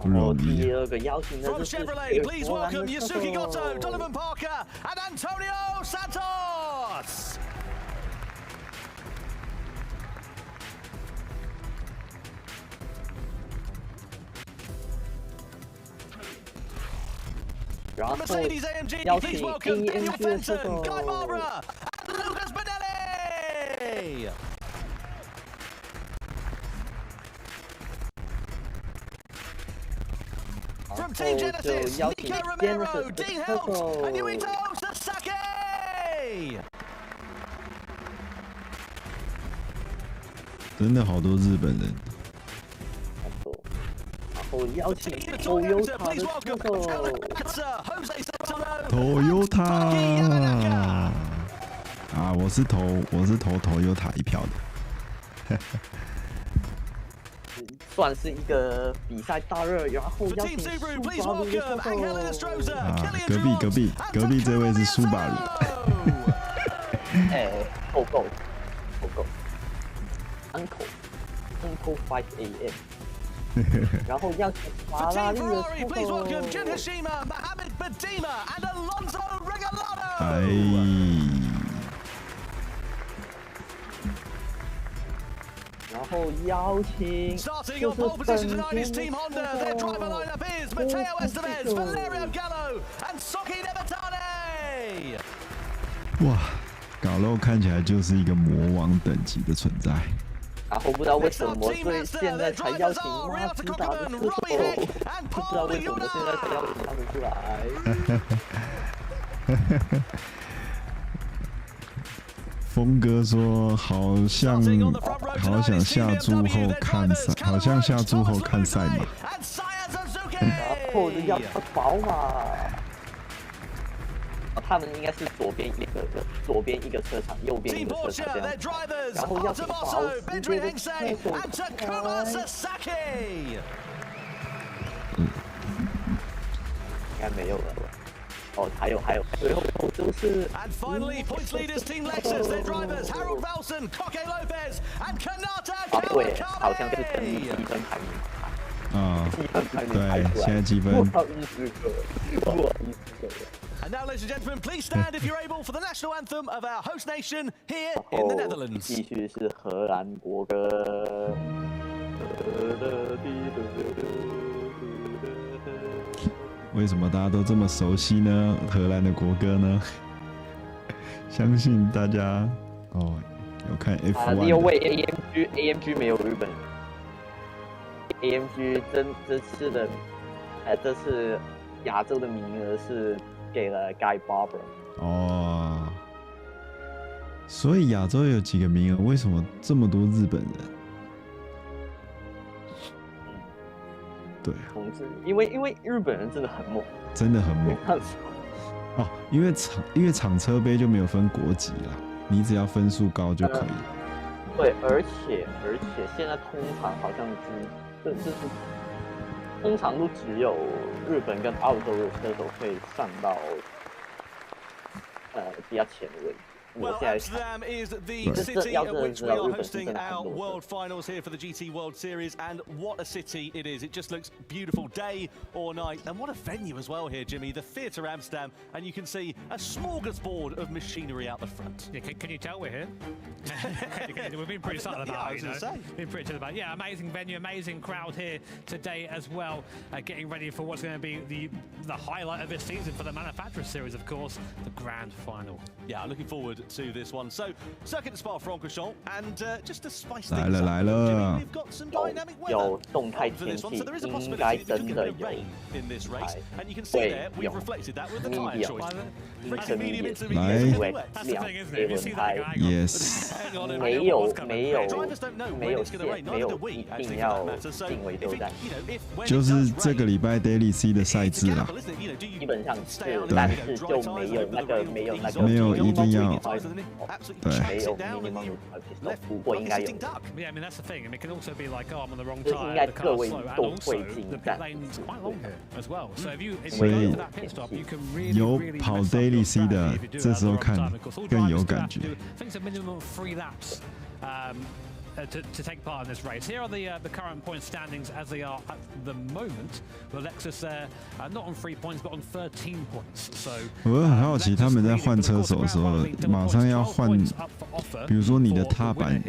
不容易。第2个邀请的就是荷兰的车手。然后邀请 AMG 的车手。然后就邀请 Genesis 的车手。真的好多日本人。然后邀请 Toyota 的车手。Toyota 啊，我是投 Toyota 一票的。算是一个比赛大热，然后邀请苏巴鲁的车手。隔壁这位是苏巴鲁。够 Uncle 5 AM。然后邀请法拉利的车手。然后邀请就是本田的车手。哇，搞肉看起来就是一个魔王等级的存在。然后不知道为什么现在才邀请马自达的车手，不知道为什么现在才邀请他们出来。峰哥说好想下注后看赛，好像下注后看赛马。然后要宝马。他们应该是左边一个车场，右边一个车场这样。然后要请保时捷的车手。应该没有了。哦，还有，最后就是。对，好像是等于积分排名。对，现在积分。我操，10个。And now, ladies and gentlemen, please stand if you're able for the national anthem of our host nation here in the Netherlands. 继续是荷兰国歌。为什么大家都这么熟悉呢？荷兰的国歌呢？相信大家有看 F1 的。因为 AMG 没有日本。AMG 这次亚洲的名额是。给了 Guy Barber。所以亚洲有几个名额？为什么这么多日本人？对啊，因为日本人真的很猛，真的很猛。因为厂车杯就没有分国籍啦，你只要分数高就可以。对，而且现在通常好像通常都只有日本跟澳洲的车手可以上到比较前的位置。我现在 Amsterdam is the city at which we are hosting our World Finals here for the GT World Series, and what a city it is. It just looks beautiful day or night, and what a venue as well here, Jimmy. The Theatre Amsterdam, and you can see a smorgasbord of machinery out the front. Yeah, can you tell we're here? We've been pretty subtle about it, Been pretty chill about it. Yeah, amazing venue, amazing crowd here today as well, getting ready for what's going to be the highlight of this season for the Manufacturers Series, of course, the Grand Final. Yeah, I'm looking forward to this one. So, Circuit de Spa-Francorchamps, and just to spice things 来了 up, 来了 Jimmy, we've got some dynamic weather 有动态 for 天 this one. 气， So there is a 应 possibility 该 that it 真 could 的 be 有 rain in this race, and you can see there we've reflected that with the tyre choice. Pretty medium intermediate, Wet That's the thing, isn't it? If you see 胎 that, hang on. Yes. Hang on, 没有 Drivers don't know 没 when 有 it's going to 线 rain, 没 neither 有 do we 一 actually 定 for 要 that matter. So 定位 if 都 it, 在， you know, if when 就 it 是 does 这个 rain, 礼拜 Daily C 的赛 it's a 制啦 gamble, isn't it? You know, do you 基本上 stay 是 out， 但 and 是 dry 就 tyres 没有 over 那 the 个 rain 没有 or 那 ease 个 off, 没有 you 一 know, 定要 dry tyres and it absolutely 对 没 checks 有 it down, and minimum you 都 left 不过应 like 该 a 有 sitting。duck. Yeah, I mean, that's the thing. I mean, it can also be like, oh, I'm on the wrong 就是 tyre, 应该 the 各 car's 位 slow, and 都 also 会进 the pit 站。 lane's quite long here as well. So if you 所以 go to that pit stop, you can really, 有 really 跑 mess up your Daily C strategy 的 if you do it 这 at 时 the 候 wrong 看 time. Of course, all 更有 drivers do 感 have 觉 to do, I think it's a minimum of 3 laps. To take part in this race. Here are the current point standings as they are at the moment. With Lexus there, not on 3 points, but on 13 points. So 我很好奇他们在换车手的时候，马上要换，比如说你的踏板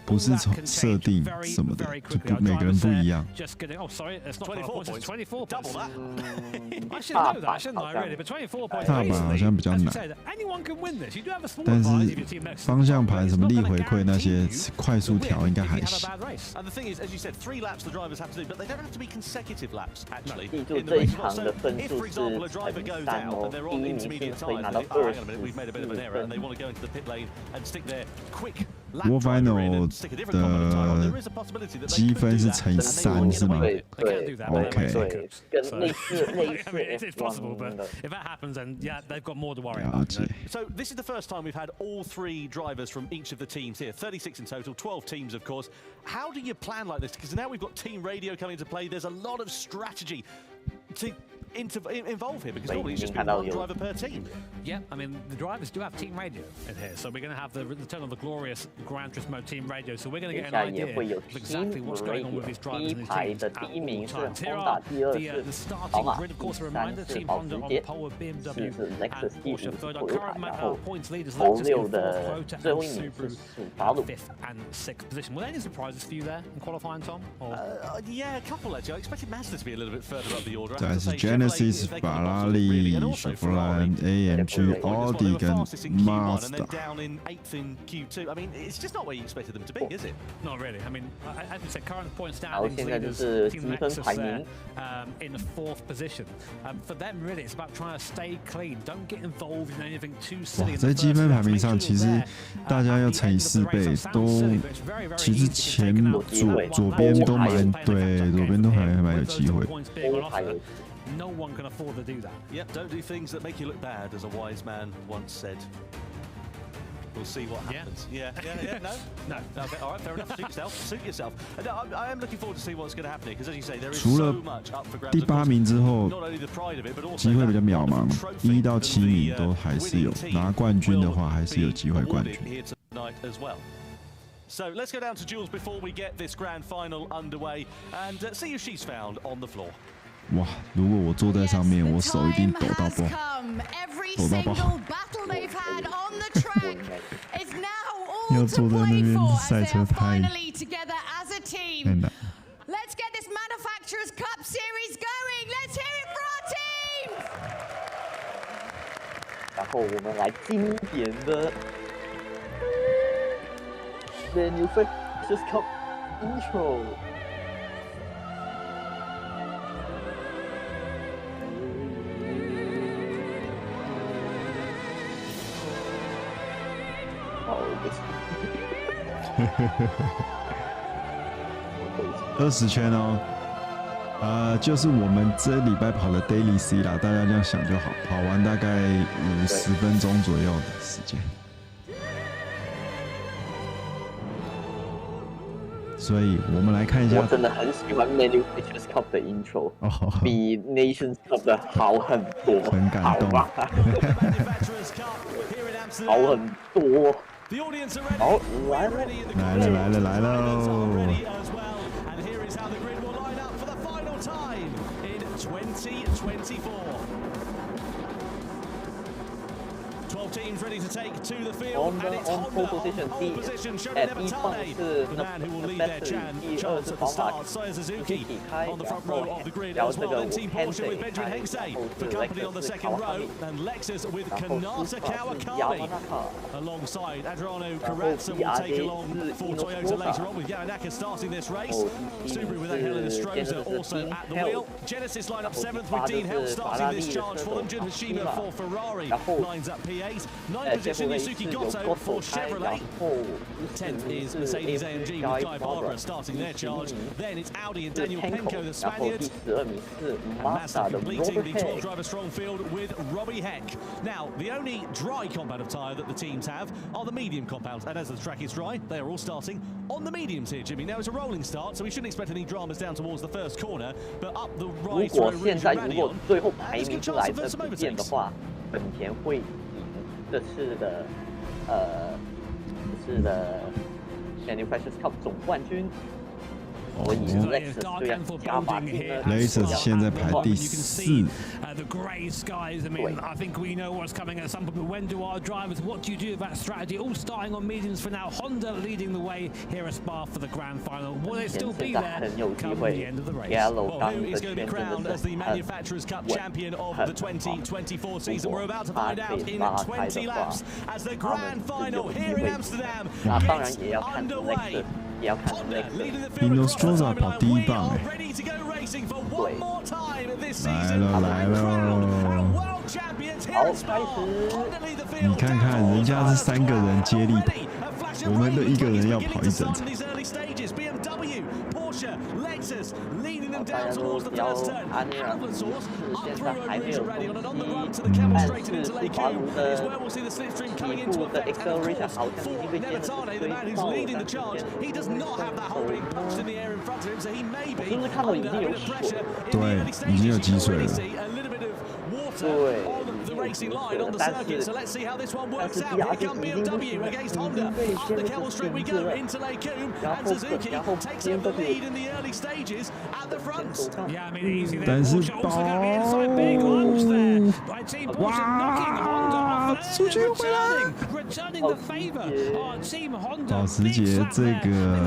不是从设定什么的，就不每个人不一样。Just getting, oh, sorry, it's not 24 points, it's 24 double points. that. I should know that, shouldn't I? Really, but 24 points. 踏板好像比较 As you 难， said, anyone can win this. You do have a small 但 advantage 是 if your team next to 方向盘什么力回馈那 not 些 gonna guarantee 快速 you 调应该 if 还 you have a 行。 bad race. And the thing is, as you said, 3 laps the drivers have to do, but they don't have to be consecutive laps, actually. 记住 In the 这一 race as well. 场 So 的分 if, 数 for 是 example, a driver 乘 goes 3 out 哦 and，they're 第 on 一名是 intermediate 可以 tyres, 拿 and 到 they think, oh, hang on a minute, 24 we've made a bit of an error, and they want to go into the pit lane and stick their quick lap World driver in Final and stick a different combination tyre on. 的 There is a possibility that they 积 could 分 do 是 that, 乘 and they will 3 get 是 away 吗 with it. They can 对 do that, but Okay. they 对 make，跟 So- 类似 I mean, it's possible, but 的 if that happens, then yeah, they've got more to worry 了 about. 解 You know?。So this is the first time we've had all 3 drivers from each of the teams here. 36 in total, 12 teams, of course. How do you plan like this? Because now we've got team radio coming into play. There's a lot of strategy to involve here, because normally it's just been 1 driver per team. Yeah, I mean, the drivers do have team radio in here, so we're going to have the return of the glorious Gran Turismo team radio, so we're going to 接 get 下 an 来也 idea 会有 of exactly team what's going on with these radio， 第 drivers 一 and these 排 teams 的 at 第一名 all 是 times. Here Honda， are 第二 the 是 starting 宝马， grid, of 第 course, a 三 reminder, 是 Team 保 Honda 时 on 捷， pole with 四 BMW 是 and Lexus 第 Porsche 五 third. 是 Our 丰田 current 然后 points leaders, 头 Lexus 六 in 的 4th, Toyota 最 and 后一名是 Subaru 史达鲁， 5th and 6th position. Were there any surprises for you there in qualifying, Tom? Or? Yeah, a couple actually. I expected Mazda to be a little bit further up the order. I 再 have 来 to 是 say, Genesis、 Chevrolet, they 法 came 拉 across really, and 利、 also 雪佛兰、 Ferrari. AMG、奥迪 They 跟 were fastest in Q1 and then Mazda。 down in 8th in Q2. I mean, it's just not where you expected them to be, is it? Not really. I mean, as you said, current point 然后 standings 现在就 leaders, 是 Team 积分 Lexus 排 there 名， in 4th position. For them, really, it's about trying to stay clean. Don't get involved in anything too 哇 silly. in 在 the 积 first 分 lap. 排名 Make 上， sure 其 you're 实 there, 大家 at 要 the 乘以 end of the 4 race. 倍 It， sounds 都 silly, but it's very, very 其实 easy to 前 take an outside 左边都蛮对，左边都还蛮有机会。 points being on 都还 offer. 有 No one can afford to do that. Yep, don't do things that make you look bad, as a wise man once said. We'll see what Yeah. happens. Yeah. No. Okay, all right, fair enough. Suit yourself. Suit yourself. And I am looking forward to see what's going to happen here, because as you say, there is 除了 so much up for grabs. 第 Of course, 8名之后， not only the pride of it, but also 机会比较 that 渺茫 wonderful trophy ，1到7 that 名 the, 都还是有 winning 拿 team 冠军的 will 话，还是有 be 机会冠 awarded 军。 here tonight as well. So let's go down to Jules before we get this grand final underway and see if she's found on the floor. 哇！如果我坐在上面，我手一定抖到爆。 Every 抖到爆 single battle they've had on the track is now all 要 to 坐在那 play 边 for as 赛 they 车 are 太 finally together as a 太 team. 难。 Let's get this Manufacturers Cup Series going. Let's hear it for our teams. 然后我们来经典的 Manufacturers Cup Intro。20圈哦，就是我们这礼拜跑的 Daily C 啦，大家这样想就好，跑完大概50分钟左右的时间。所以我们来看一下，我真的很喜欢 Manufacturers Cup 的 intro， 比 Nations Cup 的好很多，很感动。Manufacturers Cup here in 好很多。好，来了。12 teams ready to take to the field, and it's Honda on pole position, showing them a tally. The man who will lead their chance at the start, Saya Suzuki on the front row of the grid as well. Then Team Porsche with Benjamin Hengse for company on the second row, and Lexus with Kanata Kawakami alongside Adriano Carazza will take along for Toyota later on, with Yamanaka starting this race. Subaru with Helena Stroza also at the wheel. Genesis line up 7th with Dean Hill starting this charge for them. Jun Hashima for Ferrari lines up P8. 9th position, Yusuke Goto for Chevrolet. 10th is Mercedes-AMG with Guy Barbara starting their charge. Then it's Audi and Daniel Penko, the Spaniards. And Mazda completing the 12-driver strong field with Robbie Heck. Now, the only dry compound of tyre that the teams have are the medium compounds. And as the track is dry, they are all starting on the mediums here, Jimmy. Now, it's a rolling start, so we shouldn't expect any dramas down towards the first corner. But up the right through Rouge and Radion, there's a good chance of some overtakes. 本田会赢这次的 Manufacturers Cup 总冠军。所以 Lexus 对加把劲呢 ，Lexus 现在排第4。The grey skies. I mean, I think we know what's coming at some point. But when do our drivers? What do you do about strategy? All starting on mediums for now. Honda leading the way here at Spa for the grand final. Will they still be there come the end of the race? Well, who is going to be crowned as the Manufacturers Cup champion of the 2024 season? We're about to find out in 20 laps as the grand final here in Amsterdam gets underway. Honda leading the field across the timeline. We are ready to go racing for one more time this season. 来了！ World champions here at Spa. Honda lead the field. 你看看，人家是3个人接力跑，我们的1个人要跑一整场。 BMW, Porsche, Lexus leading them down towards the first turn. Alpha Source up through Rouge and Radion and on the run to the Camel Straight and into Lake Combe is where we'll see the slipstream coming into effect. And of course, for Nevatane, the man who's leading the charge, he does not have that hole being punched in the air in front of him, so he may be under a bit of pressure in the early stages. You can already see a little bit of water on the racing line on the circuit, so let's see how this one works out. Here come BMW against Honda. Up the Camel Straight we go into Lake Combe, and Suzuki takes over the lead in the early stages at the front. Yeah, I mean, easy there. Porsche also going to be inside. Big lunge there by Team Porsche, knocking Honda off there, returning the favour. Team Honda. 保时捷这个，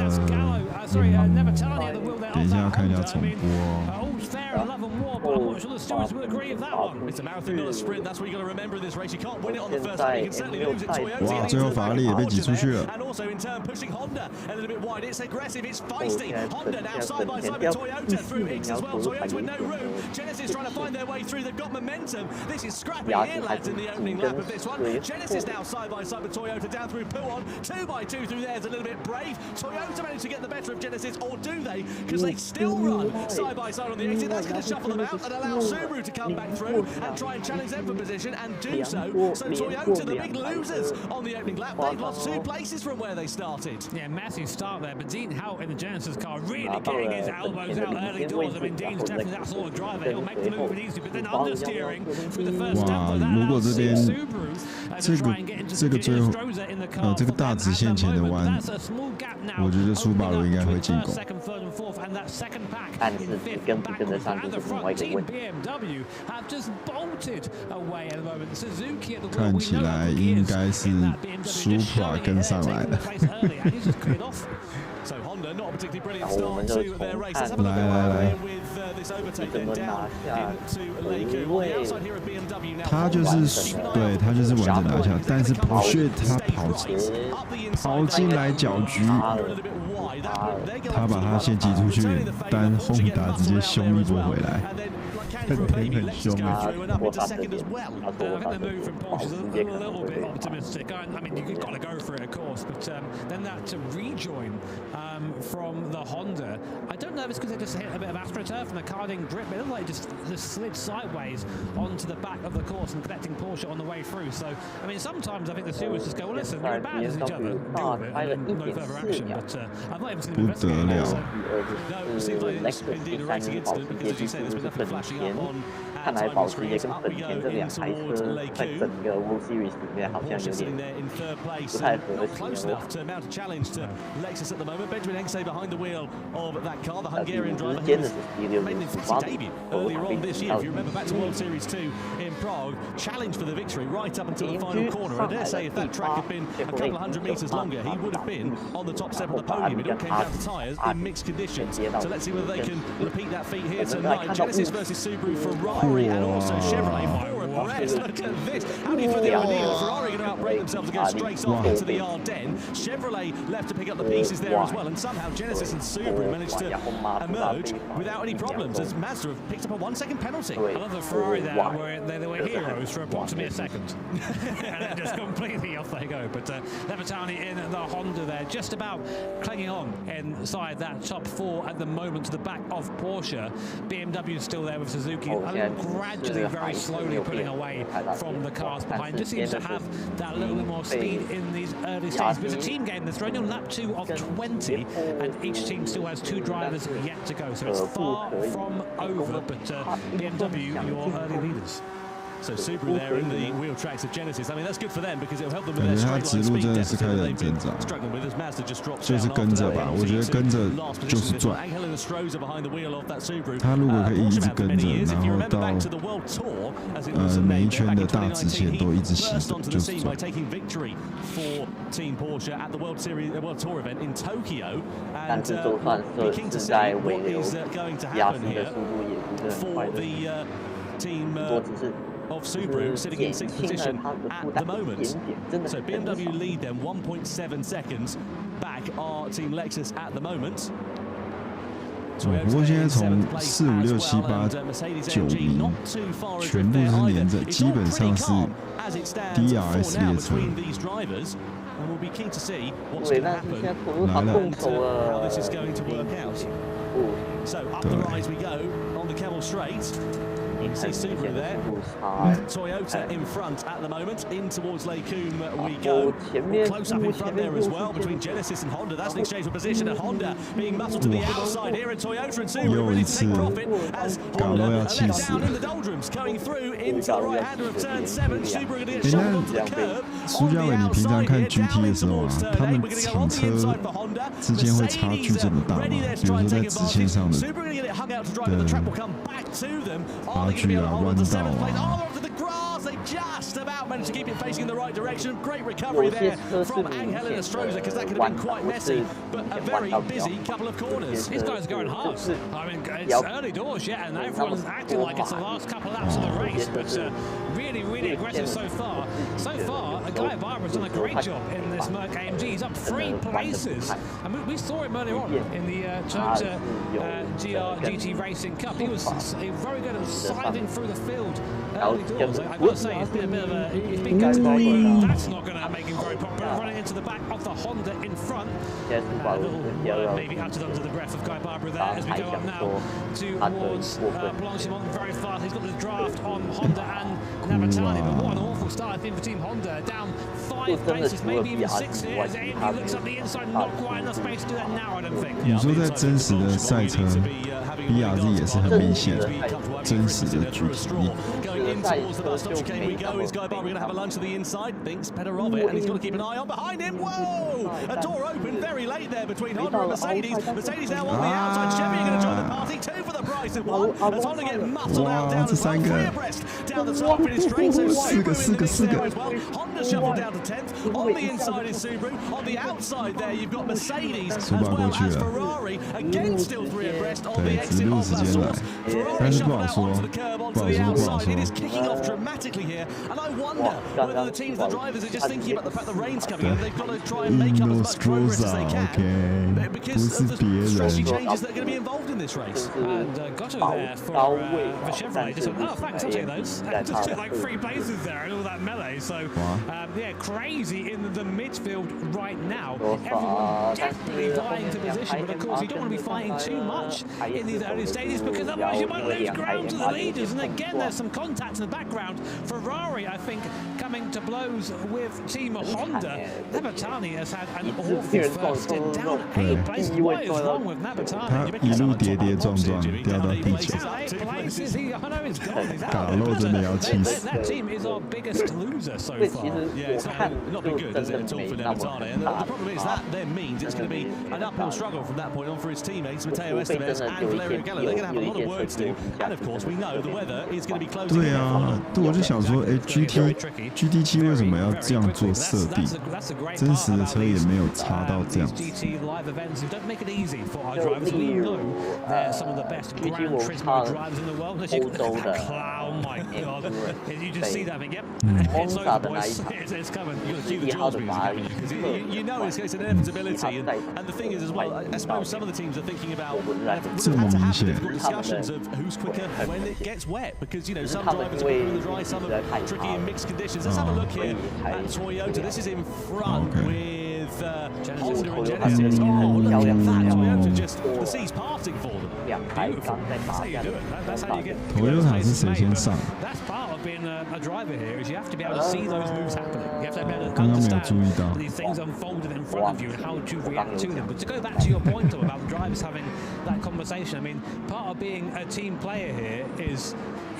等一下要看一下重播。 It's a marathon, not a sprint. That's what you got to remember in this race. You can't win it on the first lap. You can certainly lose it. Toyota. 哇，最后法拉利也被挤出去了。 And also in turn pushing Honda a little bit wide. It's aggressive. It's feisty. Honda now side by side with Toyota through X as well. Toyota with no room. Genesis trying to find their way through. They've got momentum. This is scrappy here, lads, in the opening lap of this one. Genesis now side by side with Toyota down through Pouon. 2 by 2 through there is a little bit brave. Toyota managed to get the better of Genesis, or do they? Because they still run side by side on the exit. That's going to shuffle them out and allow Subaru to come back through and try and challenge them for position and do so. So Toyota, the big losers on the opening lap, they've lost 2 places from where they started. Yeah, massive start there, but Dean Hout in the Genesis car really getting his elbows out early doors. I mean, Dean's definitely that sort of driver. He'll make the move easy, but then understeering through the first step. 如果这边这个最后这个大直线前的弯，我觉得苏巴鲁应该会进攻。但是跟不跟得上就是另外一个问题。 看起来应该是 Supra 跟上来了。So Honda not a particularly brilliant start to their race. Let's have a look at this overtake then down into Lake Combe. On the outside here of BMW now. 他就是对他就是完整拿下，但是Porsche他跑进来搅局，他把他先挤出去，但Honda直接凶一波回来。 很凶哎！ I think the move from Porsche is a little bit optimistic. I mean, you've got to go for it, of course, but then that rejoin from the Honda, I don't know if it's because they just hit a bit of AstroTurf and the car didn't grip. It looked like just slid sideways onto the back of the course and connecting Porsche on the way through. So, I mean, sometimes I think the Subarus just go, well, listen, we're as bad as each other, deal with it, and then no further action. But I've not even seen them investigate it. No, it seems like it's indeed a racing incident because, as you say, there's been nothing flashing up on 看来保时捷跟本田这两台车在整个 World Series 里面好像有点不太和谐了。之间的是第6名出发的，challenge for the victory right up until the final corner. I dare say if that track had been a couple of hundred metres longer, he would have been on the top 7 of the podium. It all came down to tyres in mixed conditions. So let's see whether they can repeat that feat here tonight. Genesis versus Subaru, Ferrari, and also Chevrolet. Look at this. How do you put the idea that Ferrari are going to outbrake themselves and go straight off into the Ardennes? Chevrolet left to pick up the pieces there as well, and somehow Genesis and Subaru managed to emerge without any problems as Mazda have picked up a 1-second penalty. I love the Ferrari there, where they were heroes for approximately a second. And then just completely off they go. But Levertani in the Honda there, just about clinging on inside that top 4 at the moment to the back of Porsche. BMW is still there with Suzuki, gradually, very slowly pulling away from the cars behind. Just seems to have that little bit more speed in these early stages. But it's a team game. They're only on lap 2 of 20, and each team still has 2 drivers yet to go. So it's far from over, but BMW, your early leaders. So Subaru there in the wheel tracks of Genesis. I mean, that's good for them because it'll help them with their straight line speed deficit that they've been struggling with as Mazda just drops down. 就是跟着吧，我觉得跟着就是赚。他如果可以一直跟着，然后到每一圈的大直线都一直吸走，就是赚。但是就算是在尾流，压制的速度也不是很快的，多只是。Of Subaru sitting in 6th position at the moment. So BMW lead them 1.7 seconds back are Team Lexus at the moment. 不过现在从4、5、6、7、8、9名全部是连着，基本上是 DRS 列车。对，但是现在投入他动手了。So up the rise we go on the Camel Straight. You see Subaru there, Toyota in front at the moment, in towards Lake Coombe we go. Close up in front there as well between Genesis and Honda. That's an exchange for position, and Honda being muscled to the outside here, and Toyota and Subaru ready to take profit as Honda are left down in the doldrums, going through into the right-hander of turn 7. Subaru going to get shoved onto the curb. 苏家伟，你平常看 GT 的时候啊，他们厂车之间会差距这么大吗？比如说在直线上的差距啊，弯道啊。They just about managed to keep it facing in the right direction. Great recovery there from Angel Estrada because that could have been quite messy, but a very busy couple of corners. These guys are going hard. I mean, it's early doors yet, and everyone's acting like it's the last couple of laps of the race, but really, really aggressive so far. So far, Guy Barbara's done a great job in this Merc AMG. He's up 3 places. And we saw him earlier on in the Toyota GT Racing Cup. He was very good at sliding through the field early doors. I've got to say, it's been a bit of a... He's been good today. That's not going to make him very popular. Running into the back of the Honda in front. A little maybe uttered under the breath of Guy Barbara there as we go up now towards Blanchimont very fast. He's got the draft on Honda and Navatani, but what an awful start I think for Team Honda. Down 5 places, maybe even 6 here as AMD looks up the inside, not quite enough space to do that now, I don't think. 你说在真实的赛车 ，BRZ 也是很明显真实的距离。 Towards the bus stop chicane we go. Is Guy Barbara going to have a lunge to the inside? Thinks better of it, and he's got to keep an eye on behind him. Whoa! A door opened very late there between Honda and Mercedes. Mercedes now on the outside. Chevy are going to join the party. 2 for the price of 1. As Honda get muscled out down as well. 3 abreast down the top finish straight. So Subaru as well. Honda shuffled down to 10th. On the inside is Subaru. On the outside there you've got Mercedes as well as Ferrari. Again still 3 abreast on the exit of La Source. Ferrari shuffled out onto the curb onto the outside. It is kicking off dramatically here, and I wonder whether the teams, the drivers, are just thinking about the fact the rain's coming and they've got to try and make up as much progress as they can because of the strategy changes that are going to be involved in this race. And Gotto there for Chevrolet. Just oh, thanks, I'll take those. Just took like 3 places there and all that melee. So yeah, crazy in the midfield right now. Everyone definitely vying for position, but of course you don't want to be fighting too much in these early stages because otherwise you might lose ground to the leaders. And again, there's some contact in the background. Ferrari, I think, coming to blows with Team Honda. Navatani has had an awful first stint, down 8 places. What is wrong with Navatani? 他一路跌跌撞撞，掉到第9。打漏真的要气死。对，其实我看就真的没那么大。对啊，对，我就想说，GT7为什么要这样做设定？真实的车也没有差到这样子。就例如GT 我看欧洲的 Monza 的那一场，1号的法拉利，这么明显。他们因为实在太差了，所以才。Honda and Genesis漂亮2台刚在打架。Toyota 是谁先上？刚刚没有注意到。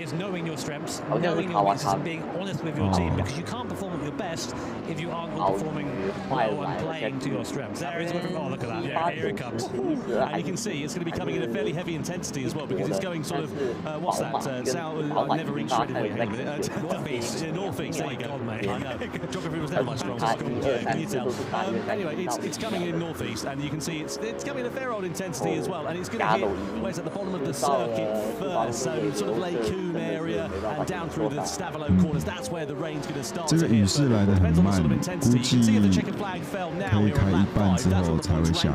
Is knowing your strengths, 好像是 knowing your weaknesses, and being honest with your team, because you can't perform at your best if you aren't performing well and playing to your strengths. There is oh, look at that. Yeah, here it comes. And you can see it's going to be coming in a fairly heavy intensity as well, because it's going sort of, what's that? South, I've never reached it anyway. Northeast. Northeast, there you go. I know. Geography was never my strong suit, can you tell? Anyway, it's coming in northeast, and you can see it's coming in a fair old intensity as well, and it's going to hit where's at the bottom of the circuit first, so sort of Lake Coon area and down through the Stavolo corners. That's where the rain's going to start. 这个雨势来得很慢，估计可以开一半之后才会下。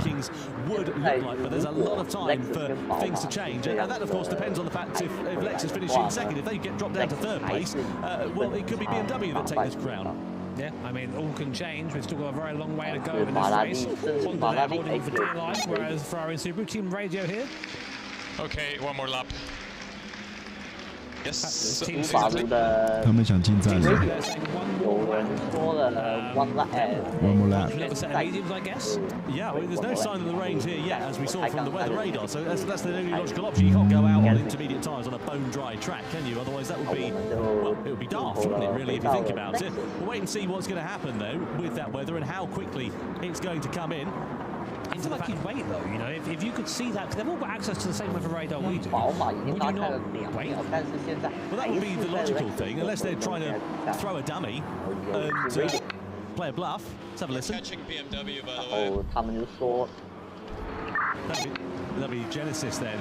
Would look like, but there's a lot of time for things to change, and that of course depends on the fact if Lexus finishing second, if they get dropped down to third place, well, it could be BMW that take this crown. Yeah, I mean, all can change. We've still got a very long way to go in this race. Honda there holding on for dear life, whereas Ferrari and Subaru team radio here. Okay, one more lap. Yes. 他们想进站了。有人说了 one more lap. Yeah, well, there's no sign of the rains here yet, as we saw from the weather radar. So that's the only logical option. You can't go out on intermediate tyres on a bone dry track, can you? Otherwise, that would be it would be daft, wouldn't it? Really, if you think about it. We'll wait and see what's going to happen though with that weather and how quickly it's going to come in. I feel like you'd wait though, you know, if you could see that, because they've all got access to the same weather radar we do. Would you not wait? Well, that would be the logical thing, unless they're trying to throw a dummy and play a bluff. Let's have a listen. Catching BMW, by the way. That'll be Genesis then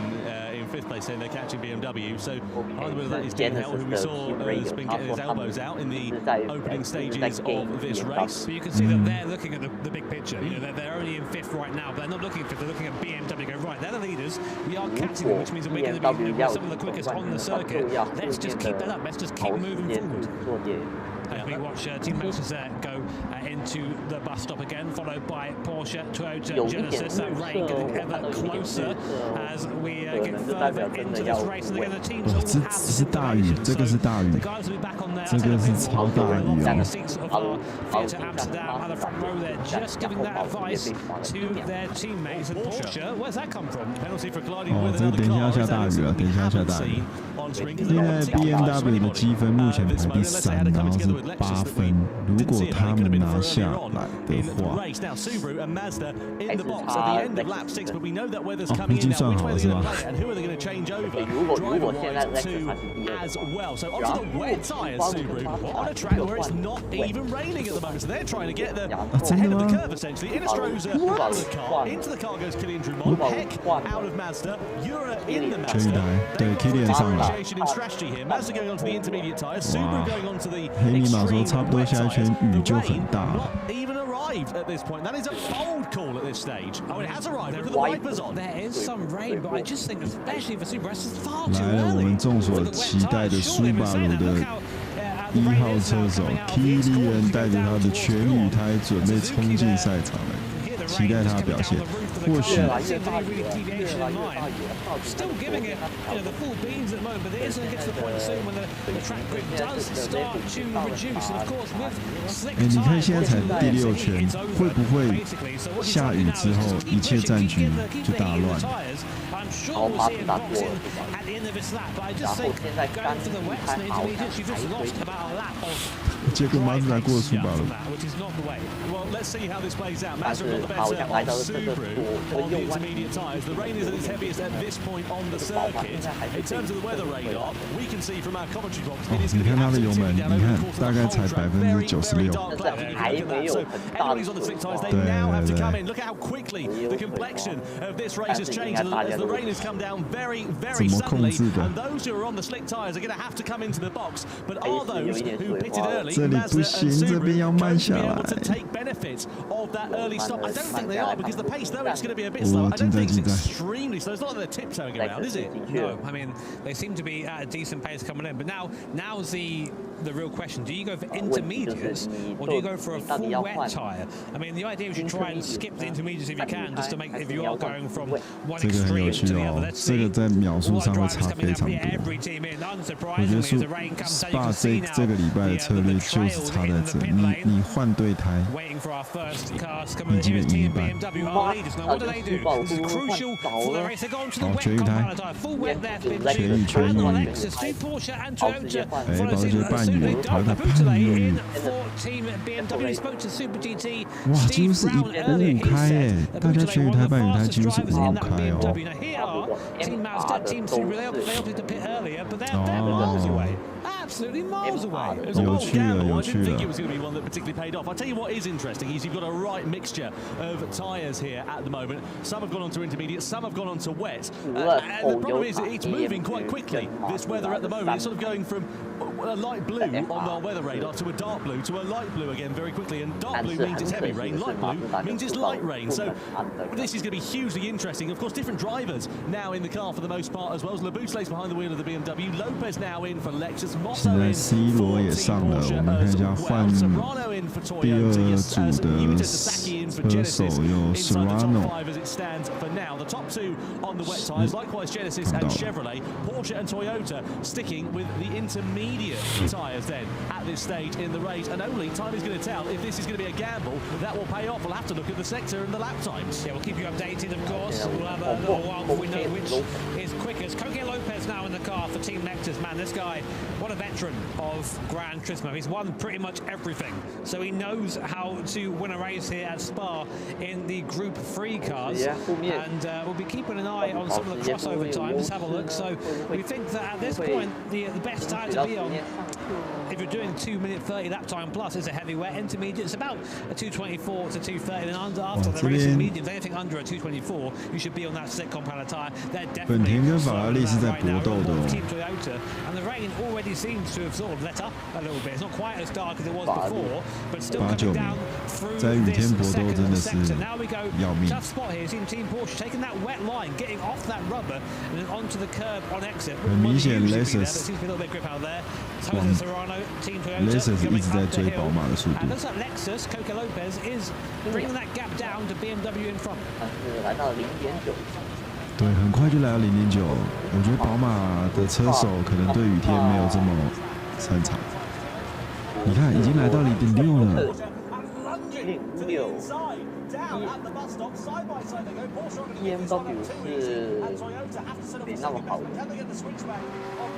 in 5th place, saying they're catching BMW. So either whether that is Denhel, who we saw has been getting his elbows out in the opening stages of this race. But you can see that they're looking at the big picture. You know, they're only in 5th right now, but they're not looking at 5th. They're looking at BMW. Go right, they're the leaders. We are catching them, which means that we're going to be some of the quickest on the circuit. Let's just keep that up. Let's just keep moving forward. As we watch Team Motors go into the bus stop again, followed by Porsche, Toyota, Genesis. That rain getting ever closer as we get further into this race. And again, the teams all have the guys will be back on there. The seats of our Theatre Amsterdam at the front row there, just giving that advice to their teammates. And Porsche, where's that come from? Penalty for colliding with another car. On screen. 现在 BMW 的积分目前排第3，然后是8分。如果他们拿下来的话，已经算好了是吧？如果现在 Lexus 还是第2，真的吗？全宇台对 Kilian 上了。哇，黑密码说差不多下一圈雨就很大了。At this point, that is a bold call at this stage. Oh, it has arrived. Look at the wipers on. There is some rain, but I just think, especially for Subaru, it's far too early. 来了，我们众所期待的苏巴鲁的1号车手 Kilian 带着他的全雨胎准备冲进赛场了。期待他的表现。或许 still giving it the full beans at the moment, but there is going to get to the point soon when the track grip does start to reduce. And of course, with slick tires, 你看现在才第6圈，会不会下雨之后一切战局就大乱？然后马自达过了，然后现在刚离开好结果马自达过出巴了。但是好像来到了这个右弯。你看他的油门，你看大概才96%，还没有很大的水花。对对对。 怎么控制的？这里不行，这边要慢下来。No, I mean they seem to be at a decent pace coming in, but now's the real question: do you go for intermediates or do you go for a full wet tire? I mean, the idea is you try and skip the intermediates if you can, just to make if you are going from one extreme to the other. Let's see. 这个在秒数上会差非常多。我觉得SPA 这个礼拜的策略就是差在这，你换对胎，你基本赢一半。好，全雨胎，全雨。哎，保时捷半雨，淘汰半雨。哇，几乎是55开哎，大家全雨胎、半雨胎几乎是55开哦。 Absolutely miles away. 有趣了，有趣了。 I'll tell you what is interesting is you've got a right mixture of tyres here at the moment. Some have gone on to intermediate, some have gone on to wet. And the problem is it's moving quite quickly. This weather at the moment, it's sort of going from a light blue on our weather radar to a dark blue to a light blue again very quickly. And dark blue means it's heavy rain, light blue means it's light rain. So this is going to be hugely interesting. Of course, different drivers now in the car for the most part as well. Labusle's behind the wheel of the BMW. Lopez now in for Lexus. 现在 C 罗也上了，我们看一下换第2组的车手有 Serrano。 Porsche and Toyota sticking with the intermediate tyres then at this stage in the race, and only time is going to tell if this is going to be a gamble that will pay off. We'll have to look at the sector and the lap times. Yeah, we'll keep you updated, of course. We'll have a little while before we know which is quickest. Coque Lopez now in the car for Team Lexus. Man, this guy, what a veteran of Gran Turismo. He's won pretty much everything, so he knows how to win a race here at Spa in the Group 3 cars. And we'll be keeping an eye on some of the crossover times. Let's have a look. So we think that at this point, the best time to be on, if you're doing 2-minute 30 lap time plus, is a heavy wet. Intermediate, it's about a 2:24 to 2:30. Then after the racing mediums, anything under a 2:24, you should be on that slick compound tire. They're definitely Team Toyota, and the rain already seems to have sort of let up a little bit. It's not quite as dark as it was before, but still coming down through this second sector. Now we go tough spot here. Seeing Team Porsche taking that wet line, getting off that rubber, and then onto the curb on exit. 很明显 ，Lexus Lexus 一直在追宝马的速度。 And looks like Lexus, Coque Lopez is bringing that gap down to BMW in front. 来到了0.9。 对，很快就来到0.9。我觉得宝马的车手可能对雨天没有这么擅长。你看，已经来到0.6了。BMW 是没那么好的。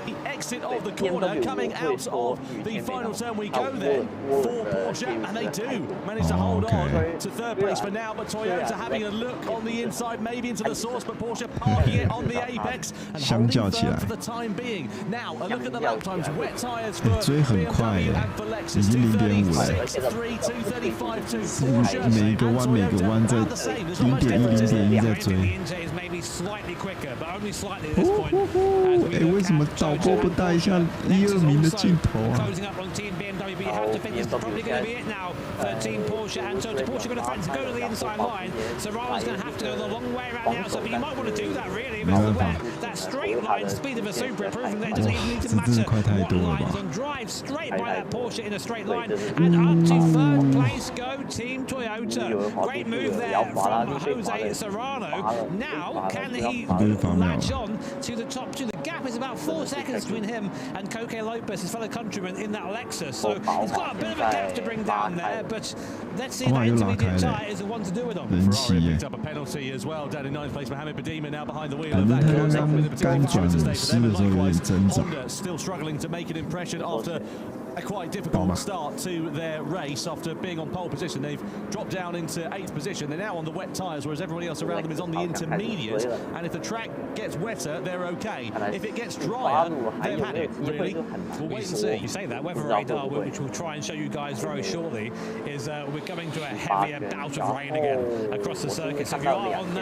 The exit of the corner coming out of the final turn. We go there for Porsche, and they do manage to hold on to third place for now. But Toyota having a look on the inside, maybe into the source, but Porsche parking it on the apex and holding firm for the time being. Now a look at the lap times. Wet tyres for BMW and for Lexus. 2:36.3, 2:35.2. Porsche 每个弯在0.1在追。be slightly quicker, but only slightly at this point. 为什么导播不带一下1、2名的镜头啊？ Closing up on Team BMW, but you have to think it's probably going to be it now for Team Porsche. And so Porsche going to find to go to the inside line. Serrano's going to have to go the long way around the outside, but you might want to do that really. That straight line speed of a Supra, proving that it doesn't even need to matter what lines on drive straight by that Porsche in a straight line. And up to third place go Team Toyota. Great move there from Jose Serrano. Now, can he latch on to the top two? The gap is about 4 seconds between him and Coque Lopez, his fellow countryman, in that Lexus. So he's got a bit of a gap to bring down there, but let's see if that intermediate tyre is the one to do it on. Ferrari picked up a penalty as well. Down in 9th place, Mohamed Badima now behind the wheel of that car. Honda still struggling to make an impression after a quite difficult start to their race. After being on pole position, they've dropped down into 8th position. They're now on the wet tyres, whereas everybody else around them is on the intermediate. And if the track gets wetter, they're okay. If it gets drier, they're panic, really. We'll wait and see. You say that, weather radar, which we'll try and show you guys very shortly, is we're coming to a heavier bout of rain again across the circuit. So if you are on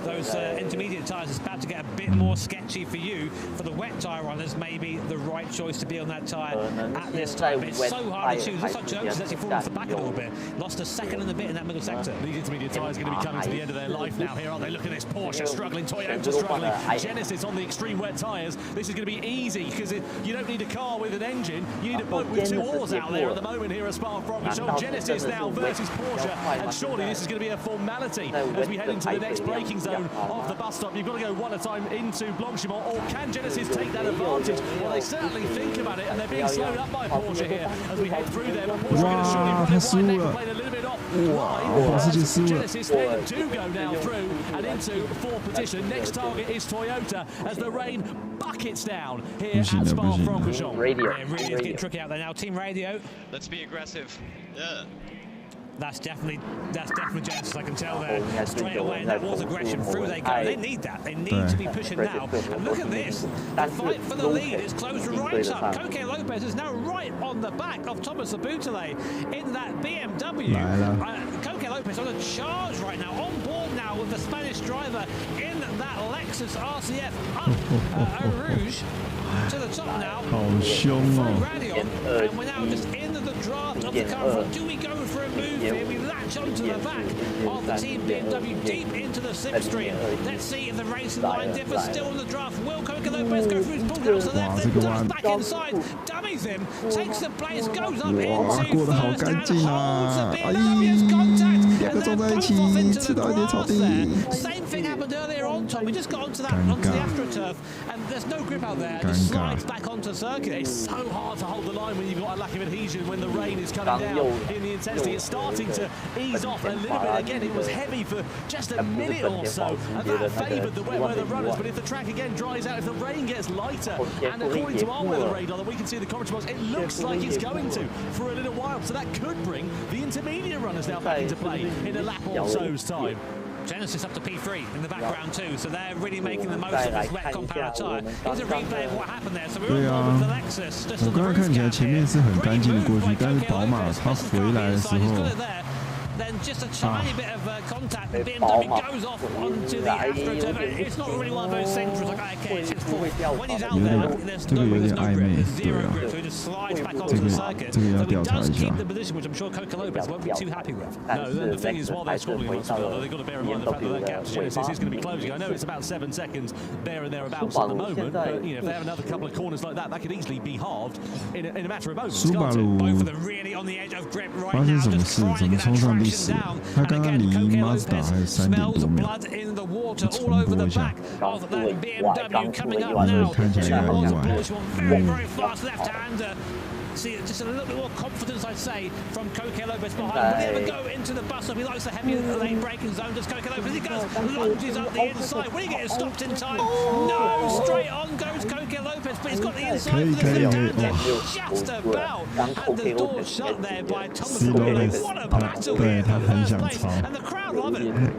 those intermediate tyres, it's about to get a bit more sketchy for you. For the wet tyre runners, maybe the right choice to be on that tyre at this time. It's so hard to choose. Looks like Jones has actually fallen off the back a little bit. Lost a second and a bit in that middle sector. These intermediate tyres are going to be coming to the end of their life now here, aren't they? Look at this Porsche struggling, Toyota struggling, Genesis on the extreme wet tyres. This is going to be easy because you don't need a car with an engine. You need a boat with 2 oars out there at the moment here at Spa-Francorchamps. Genesis now versus Porsche, and surely this is going to be a formality as we head into the next braking zone of the bus stop. You've got to go one at a time into Blanchimont, or can Genesis take that advantage? Well, they certainly think about it, and they're being slowed up by Porsche here as we head through there. But Porsche going to surely run it wide. They complain a little bit offline. Genesis they do go now through and into 4th position. Next target is Toyota as the rain buckets down here at Spa-Francorchamps. It really is getting tricky out there now. Team Radio. Let's be aggressive. Yeah. That's definitely Genesis, I can tell there straight away. That was aggression. Through they go. They need that. They need to be pushing now. And look at this. The fight for the lead is closed right up. Coque Lopez is now right on the back of Thomas Abutale in that BMW. Coque Lopez on a charge right now, on board now with the Spanish driver in that Lexus RCF up Eau Rouge to the top now. And we're now just into the draft of the car. Do we go for a move here? We latch onto the back of the Team BMW deep into the slipstream. Let's see if the racing line differs. Still in the draft. Will Coque Lopez go through his pull down to the left, then ducks back inside, dummies him, takes the place, goes up into first and holds the BMW's contact, and then both off into the grass there. Same thing happened earlier on, Tom. We just got onto the AstroTurf, and there's no grip out there. It slides back onto circuit. It's so hard to hold the line when you've got a lack of adhesion, when the rain is coming down in the intensity. It's starting to ease off a little bit again. It was heavy for just a minute or so, and that favoured the wet weather runners. But if the track again dries out, if the rain gets lighter, and according to our weather radar that we can see the commentary box, it looks like it's going to for a little while. So that could bring the intermediate runners now back into play in a lap or so's time. Genesis up to P3 in the background too, so they're really making the most of this wet compound tyre. Here's a replay of what happened there. So we're on board with the Lexus. 我刚刚看起来前面是很干净的过去，但是宝马它回来的时候。 Then just a tiny bit of contact, the BMW goes off onto the AstroTurf. It's not really one of those things where it's like, okay, it's full. When he's out there, there's no grip, there's zero grip, so he just slides back onto the circuit. So he does keep the position, which I'm sure Coque Lopez won't be too happy with. No, the thing is, while they're squabbling amongst each other, they've got to bear in mind the fact that that gap to Genesis is going to be closing. I know it's about 7 seconds there and thereabouts at the moment, but if they have another couple of corners like that, that could easily be halved in a matter of moments, can't it? Both of them really on the edge of grip right now, just trying to get that traction down. And again, Coque Lopez smells blood in the water all over the back of that BMW coming up now. Towards the Porsche, very, very fast left-hander. See, just a little bit more confidence, I'd say, from Coque Lopez behind. Will he ever go into the bus stop? He likes the heavy lane braking zone. Does Coque Lopez? He goes, lunges up the inside. Will he get stopped in time? No, straight on goes Coque Lopez, but he's got the inside for the left-hander. Just about. And the door shut there by Thomas Abutale. What a battle here 对他很想超。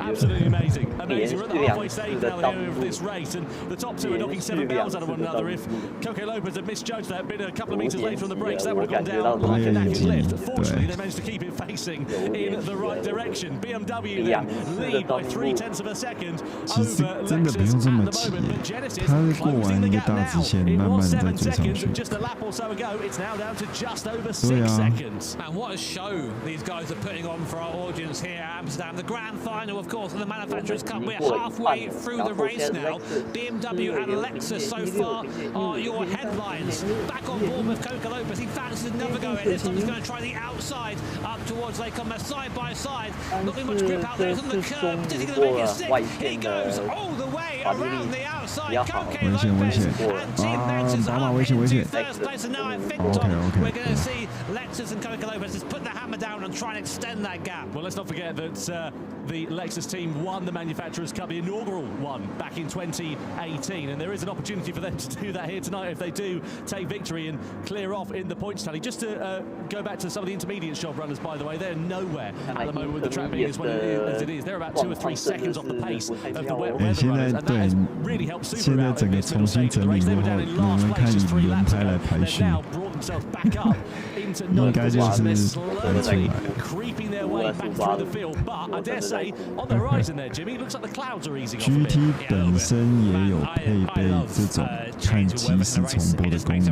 Absolutely amazing. Amazing. We're at the halfway stage now of this race, and the top two are knocking 7 bells out of one another. If Coco Lopez had misjudged that, been a couple of meters later on the brakes, that would have gone down like a knackered lift. Fortunately, they managed to keep it facing in the right direction. BMW then lead by 0.3 of a second over Lexus at the moment, but Genesis closing the gap now. It was 7 seconds just a lap or so ago. It's now down to just over 6 seconds. And what a show these guys are putting on for our audience here at Amsterdam. The grand final, of course, of the Manufacturers' Cup. We're halfway through the race now. BMW and Lexus so far are your headlines. Back on board with Coco Lopez. He fancies another go in. This time he's going to try the outside up towards Lacombe. They're side by side. Looking much grip out there. He's on the curb. Is he going to make it stick? He goes all the way around the outside. Coco Lopez and Team Lexus are into first place. And now I think, Tom, we're going to see Lexus and Coco Lopez just put the hammer down and try and extend that gap. Well, let's not forget that the Lexus team won the Manufacturers' Cup, the inaugural one, back in 2018, and there is an opportunity for them to do that here tonight if they do take victory and clear off in the points tally. Just to go back to some of the intermediate shop runners, by the way, they're nowhere at the moment with the track being as well as it is. They're about 2 or 3 seconds off the pace of the wet weather runners, and that has really helped Subaru out in this middle stage of the race. They were down in last place just 3 laps ago. They've now brought themselves back up into ninth position. They're slowly creeping their way back through the field, but I dare say on the horizon there, Jimmy, it looks like the clouds are easing off a bit. GT 本身也有配备这种看即时重播的功能，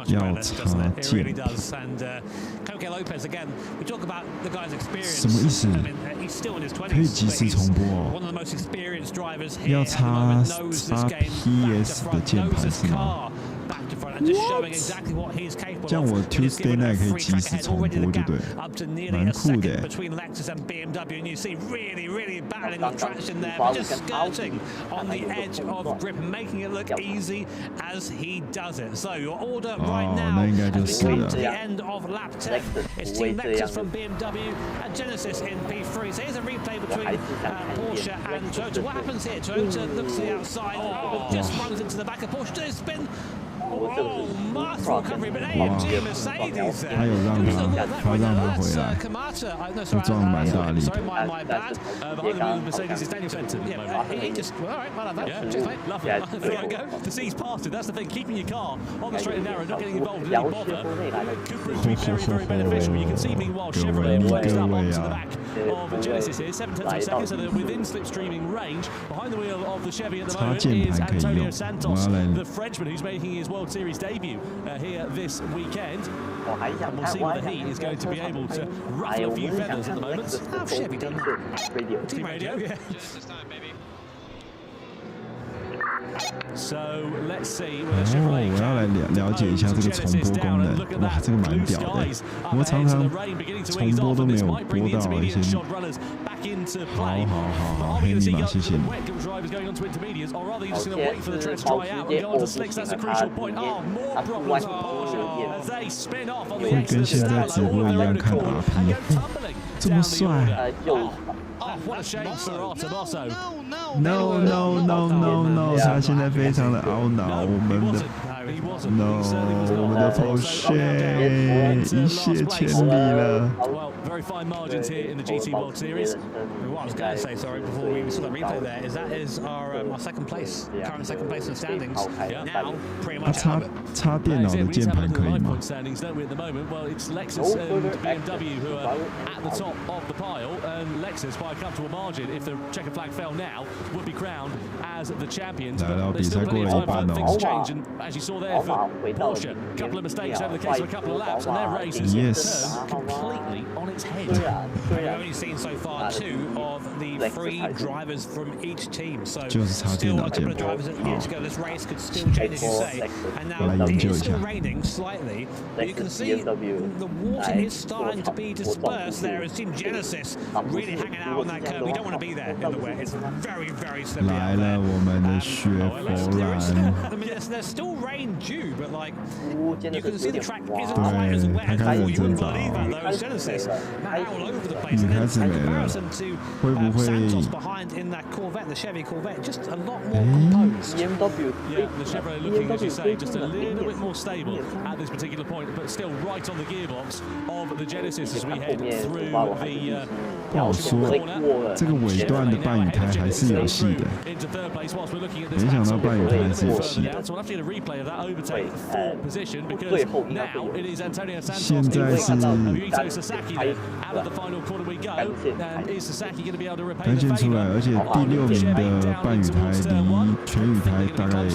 要插键。什么意思？可以即时重播哦？要插 PS 的键盘是吗？ 这样我 Tuesday night 可以即时重播，对不对？蛮酷的。Between Lexus and BMW, and you see really battling with traction there, but just skirting on the edge of grip, making it look easy as he does it. So your order right now as we come to the end of lap 10. It's Team Lexus from BMW and Genesis in P3. So here's a replay between Porsche and Toyota. What happens here? Toyota looks to the outside, just runs into the back of Porsche. Does it spin? Oh, masterful recovery, but AMG Mercedes there. 他有让他回来，就撞蛮大力。 Sorry, my bad. Behind the wheel of Mercedes is Daniel Fenton. Yeah, he just, all right, well, cheers, mate. Lovely. There you go. The C's past it. That's the thing. Keeping your car on the straight and narrow, not getting involved in any bother, could prove to be very beneficial. You can see, meanwhile, Chevrolet closed up onto the back of Genesis here, 0.7 of a second, so they're within slipstreaming range. Behind the wheel of the Chevy at the moment is Antonio Santos, the Frenchman who's making his World Series debut here this weekend. And we'll see whether he is going to be able to ruffle a few feathers at the moment. How have Chevy done that? Team radio, yeah. So let's see whether Chevrolet 我要来了解一下这个重播功能，哇，这个蛮屌的。我常常重播都没有播到一些。好，黑尼玛，谢谢你。会跟现在直播一样看 RP， 这么帅。 What a shame for Artemoso. No， 他现在非常的懊恼，我们的 我们的 Porsche 一泻千里了。 Very fine margins here in the GT World Series. What I was going to say, sorry, before we saw that replay there, is that is our second place, current second place in the standings. Now, pretty much. 插电脑的键盘可以吗？ standings, don't we, at the moment? Well, it's Lexus and BMW who are at the top of the pile, and Lexus by a comfortable margin, if the checker flag fell now, would be crowned as the champions. But there's still plenty of time for things to change, and as you saw there for Porsche, a couple of mistakes over the case of a couple of laps, and their race has turned completely on its head. We've only seen so far 2 of the 3 drivers from each team, so still a couple of drivers that need to go. This race could still change, as you say. And now it is still raining slightly, but you can see the water is starting to be dispersed there as Team Genesis really hanging out on that curb. We don't want to be there in the wet. It's very slippery. 来了，我们的雪佛兰。 I mean, there's still rain due, but like you can see the track isn't quite as wet as you wouldn't believe that though. Genesis 开始没了，会不会？BMW Yeah, the Chevrolet looking, as you say, just a little bit more stable at this particular point, but still right on the gearbox of the Genesis as we head through the 不好说，这个尾段的半雨胎还是有戏的。没想到半雨胎还是有戏的。现在是单线出来，而且第6名的半雨胎离全雨胎大概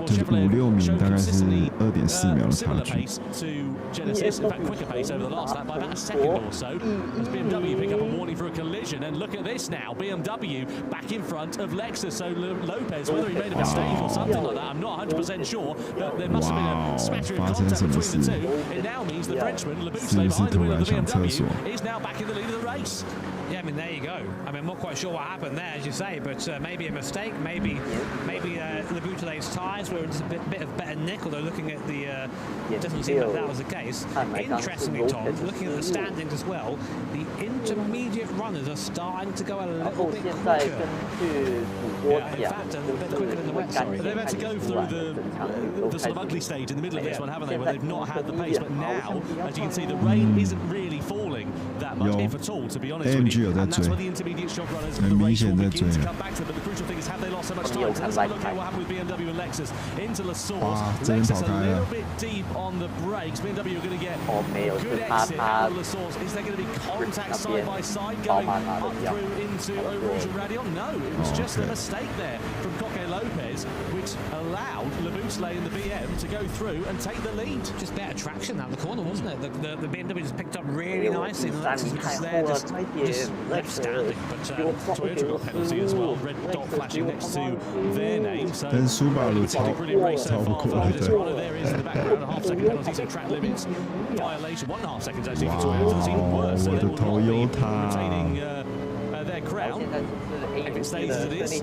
就是5、6名，大概是2.4秒的差距。warning for a collision, and look at this now. BMW back in front of Lexus. So Lopez, whether he made a mistake or something like that, I'm not 100% sure. But there must have been a smattering of contact between the two. It now means the Frenchman, Labusley, behind the wheel of the BMW, is now back in the lead of the race. Yeah, I mean, there you go. I mean, I'm not quite sure what happened there, as you say, but maybe a mistake, maybe Labusley's tyres were just a bit of better nick, although looking at the, it doesn't seem like that was the case. Interestingly, Tom, looking at the standings as well, the intermediate runners are starting to go a little bit quicker. Yeah, in fact, a bit quicker than the wet, sorry. They've had to go through the sort of ugly stage in the middle of this one, haven't they, where they've not had the pace, but now, as you can see, the rain isn't really falling that much, if at all, to be honest with you. And that's where the intermediate shop runners of the race will begin to come back to them. But the crucial thing is, have they lost so much time? So let's have a look at what happened with BMW and Lexus. Into La Source. Lexus a little bit deep on the brakes. BMW are going to get a good exit out of La Source. Is there going to be contact side by side going up through into Eau Rouge and Radion? No, it was just a mistake there from Coque Lopez, which allowed Labusley and the BM to go through and take the lead. Just better traction out the corner, wasn't it? The BMW just picked up really nicely. And Lexus was just there, just left standing. But Toyota got penalty as well. Red dot flashing next to their name. So brilliant race so far. This corner there is in the background. A half-second penalty, so track limits violation. 1.5 seconds actually for Toyota. It's even worse. So they will not be retaining their crown if it stays as it is.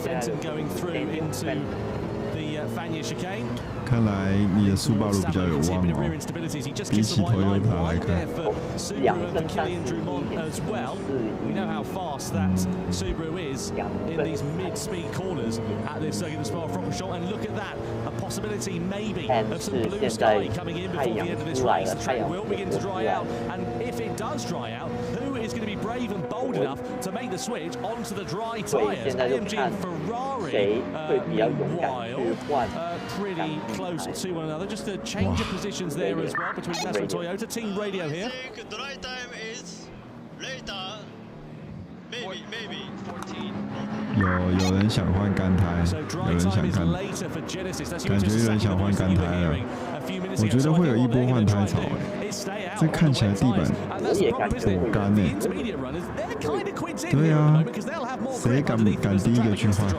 Fenton going through into the Fania chicane. 看来你的苏巴鲁比较有望哦，比起 Toyota 来看。We know how fast that Subaru is in these mid-speed corners at this circuit of Spa-Francorchamps, and look at that, a possibility maybe of some blue sky coming in before the end of this race. The track will begin to dry out, and if it does dry out, who is going to be brave and bold enough to make the switch onto the dry tyres? AMG and Ferrari, meanwhile, pretty close to one another. Just a change of positions there as well between Mazda and Toyota. Team radio here. Dry time is later. Maybe 有人想换干胎，有人想看，感觉有人想换干胎了。我觉得会有一波换胎潮哎，这看起来地板颇干哎。对啊，谁敢第一个去换？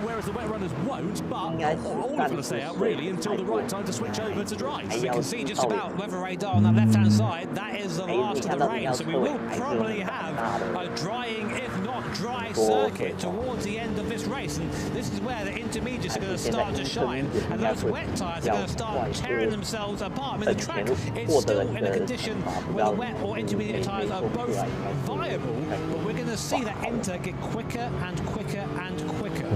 Whereas the wet runners won't, but all of them stay out really until the right time to switch over to dry. We can see just about weather radar on that left-hand side. That is the last of the rain, so we will probably have a drying, if not dry, circuit towards the end of this race. And this is where the intermediates are going to start to shine, and those wet tyres are going to start tearing themselves apart. I mean, the track is still in a condition where the wet or intermediate tyres are both viable, but we're going to see that Inter get quicker and quicker and quicker.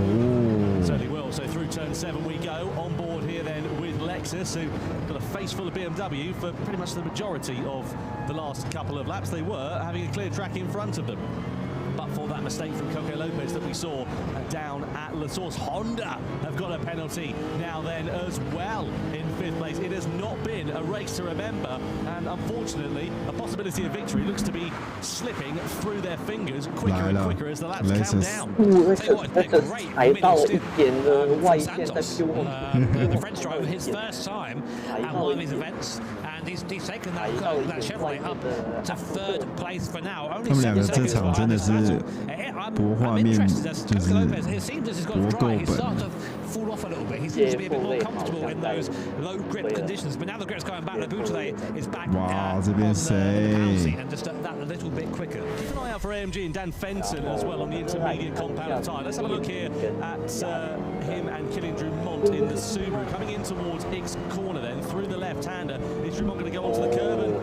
Certainly will. So through turn 7 we go. On board here then with Lexus, who got a face full of BMW for pretty much the majority of the last couple of laps. They were having a clear track in front of them. But for that mistake from Coque Lopez that we saw down at La Source, Honda have got a penalty now then as well in 5th place. It has not been a race to remember, and unfortunately a possibility of victory looks to be slipping through their fingers quicker and quicker as the laps count down. The French driver, his first time at one of these events, and he's taken that Chevrolet up to 3rd place for now. 他们两个这场真的是博画面，就是博够本。 fall off a little bit. He seems to be a bit more comfortable in those low grip conditions. But now the grip's going back. Labusley is back on the bouncy and just that little bit quicker. Keep an eye out for AMG and Dan Fenton as well on the intermediate compound tyre. Let's have a look here at him and Kylian Drumont in the Subaru coming in towards X corner then through the left-hander. Is Drumont going to go onto the curb and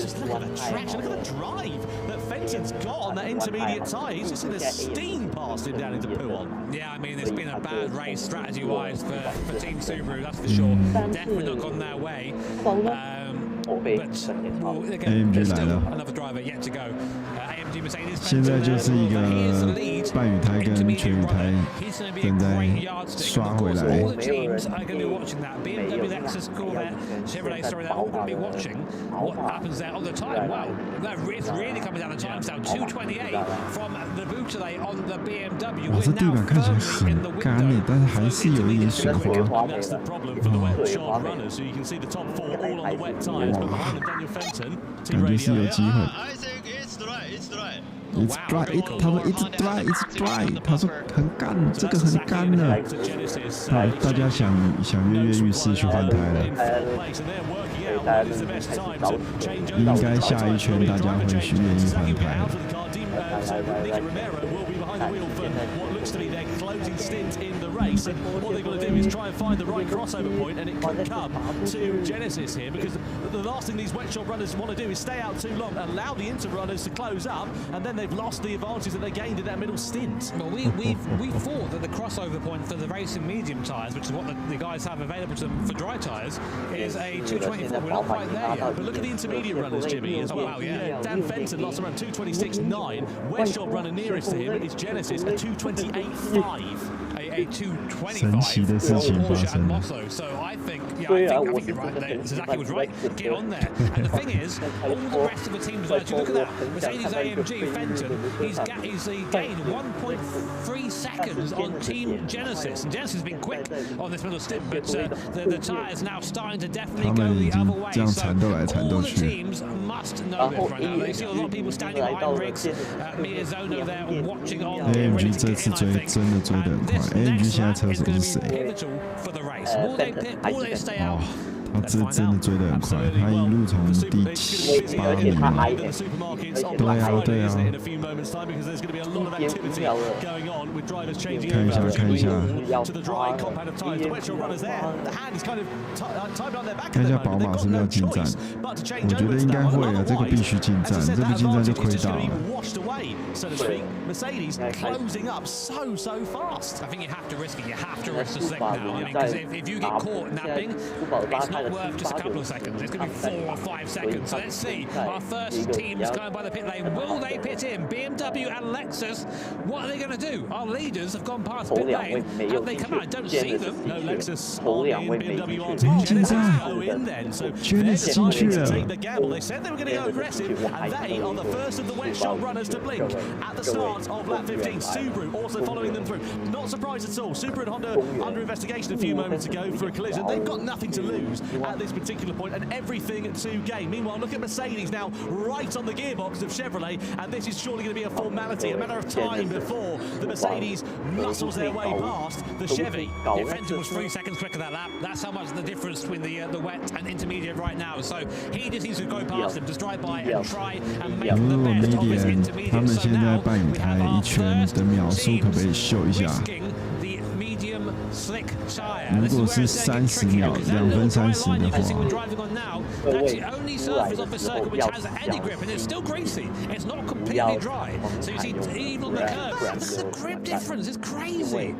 just look at the traction, look at the drive that Fenton's got on that intermediate tyre. He's just going to steam past him down into Puon. Yeah, I mean, it's been a bad race strategy-wise for Team Subaru, that's for sure. Definitely not gone their way. But well, again, there's still another driver yet to go. AMG Mercedes 现在就是一个半雨胎跟全雨胎正在刷回来。All the teams are going to be watching that. BMW, Lexus, Corvette, Chevrolet, sorry, they're all going to be watching what happens there on the time. Wow, it's really coming down the time now. 228 from the Boutelet on the BMW. 哇，这地板看起来很干诶，但是还是有一点水滑。That's the problem for the wet shod runners. So you can see the top 4 all on the wet tyres, but behind them Daniel Fenton. 感觉是有机会。 I think it's dry. It's dry. It's dry. 他说 It's dry. It's dry. 他说很干，这个很干了。好，大家想跃跃欲试去换胎了。应该下一圈大家会去愿意换胎了。 behind the wheel for what looks to be their closing stint in the race, and all they've got to do is try and find the right crossover point, and it could come to Genesis here, because the last thing these wet shot runners want to do is stay out too long, allow the inter runners to close up, and then they've lost the advantage that they gained in that middle stint. Well, we thought that the crossover point for the racing medium tyres, which is what the guys have available to them for dry tyres, is a 224. We're not quite there yet. But look at the intermediate runners, Jimmy, as well. Wow, yeah. Dan Fenton lost around 226.9. Wet shot runner nearest to him is Genesis, a 228.5. A 225 神奇的事情发生了。 So I think you're right there. Suzuki was right. Get on there. And the thing is, all the rest of the teams, like, look at that. Mercedes AMG Fenton, he's gained 1.3 seconds on Team Genesis. And Genesis has been quick on this middle stint, but the tyres now starting to definitely go the other way. So all the teams must know this right now. They see a lot of people standing behind rigs. Miyazono there watching on the AMG 这次真的追得很快。AMG 现在车手是谁？哦，他真的追得很快，他一路从第7、8名嘛。对啊。看一下。看一下宝马是不是要进站？我觉得应该会啊，这个必须进站，这不进站就亏大了。 Mercedes closing up so fast. I think you have to risk it. You have to risk the slick now. I mean, because if you get caught napping, it's not worth just a couple of seconds. It's going to be 4 or 5 seconds. So let's see. Our first teams coming by the pit lane. Will they pit in? BMW and Lexus. What are they going to do? Our leaders have gone past pit lane. Have they come out? I don't see them. No, Lexus in, BMW on top. Genesis go in then. So they're deciding to take the gamble. They said they were going to go aggressive, and they are the first of the wet shot runners to blink at the start of lap 15. Subaru also following them through. Not surprised at all. Subaru and Honda under investigation a few moments ago for a collision. They've got nothing to lose at this particular point and everything to gain. Meanwhile, look at Mercedes now right on the gearbox of Chevrolet, and this is surely going to be a formality, a matter of time before the Mercedes muscles their way past the Chevy. Fenton was 3 seconds quicker that lap. That's how much the difference between the wet and intermediate right now. So he just needs to go past them, just drive by and try and make the best of his intermediate. 他们现在半雨胎一圈的秒数可不可以秀一下？如果是30秒，2分30的话。 That's the only surface of the circuit which has any grip, and it's still greasy. It's not completely dry. So you see, even on the curb, look at the grip difference. It's crazy.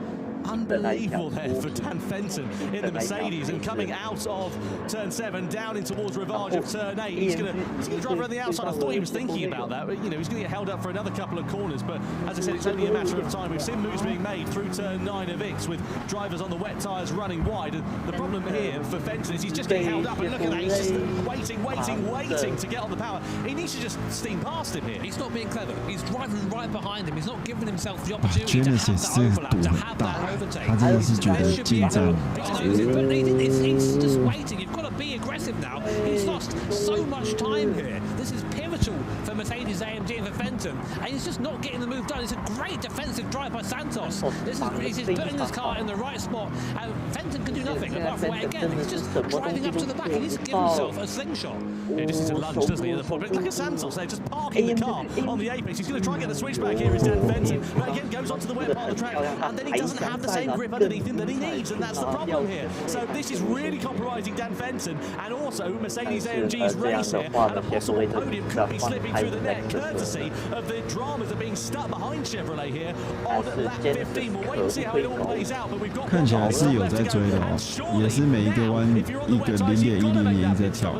Unbelievable there for Dan Fenton in the Mercedes, and coming out of turn 7 down in towards Rivage of turn 8. He's going to drive around the outside. I thought he was thinking about that, but you know he's going to get held up for another couple of corners. But as I said, it's only a matter of time. We've seen moves being made through turn 9 of Ix with drivers on the wet tyres running wide. And the problem here for Fenton is he's just getting held up. And look at that, he's just waiting to get on the power. He needs to just steam past him here. He's not being clever. He's driving right behind him. He's not giving himself the opportunity to have that overlap, to have that overtake. 他真的是觉得进站。 He's just waiting. You've got to be aggressive now. He's lost so much time here. This is pivotal for Mercedes AMG and for Fenton, and he's just not getting the move done. It's a great defensive drive by Santos. He's putting his car in the right spot, and Fenton can do nothing apart from wait again. He's just driving up to the back. He needs to give himself a slingshot. He just needs a lunge, doesn't he, at the point? But look at Santos there, just parking the car on the apex. He's going to try and get the switchback here, is Dan Fenton. But again, goes onto the wet part of the track, and then he doesn't have the same grip underneath him that he needs, and that's the problem here. So this is really compromising Dan Fenton. Velsen, and also Mercedes-AMG's race here, and a possible podium could be slipping through the net, courtesy of the dramas of being stuck behind Chevrolet here on lap 15. We'll wait and see how it all plays out, but we've got 看起来是有在追的哦，也是每一个弯一个0.100在跳。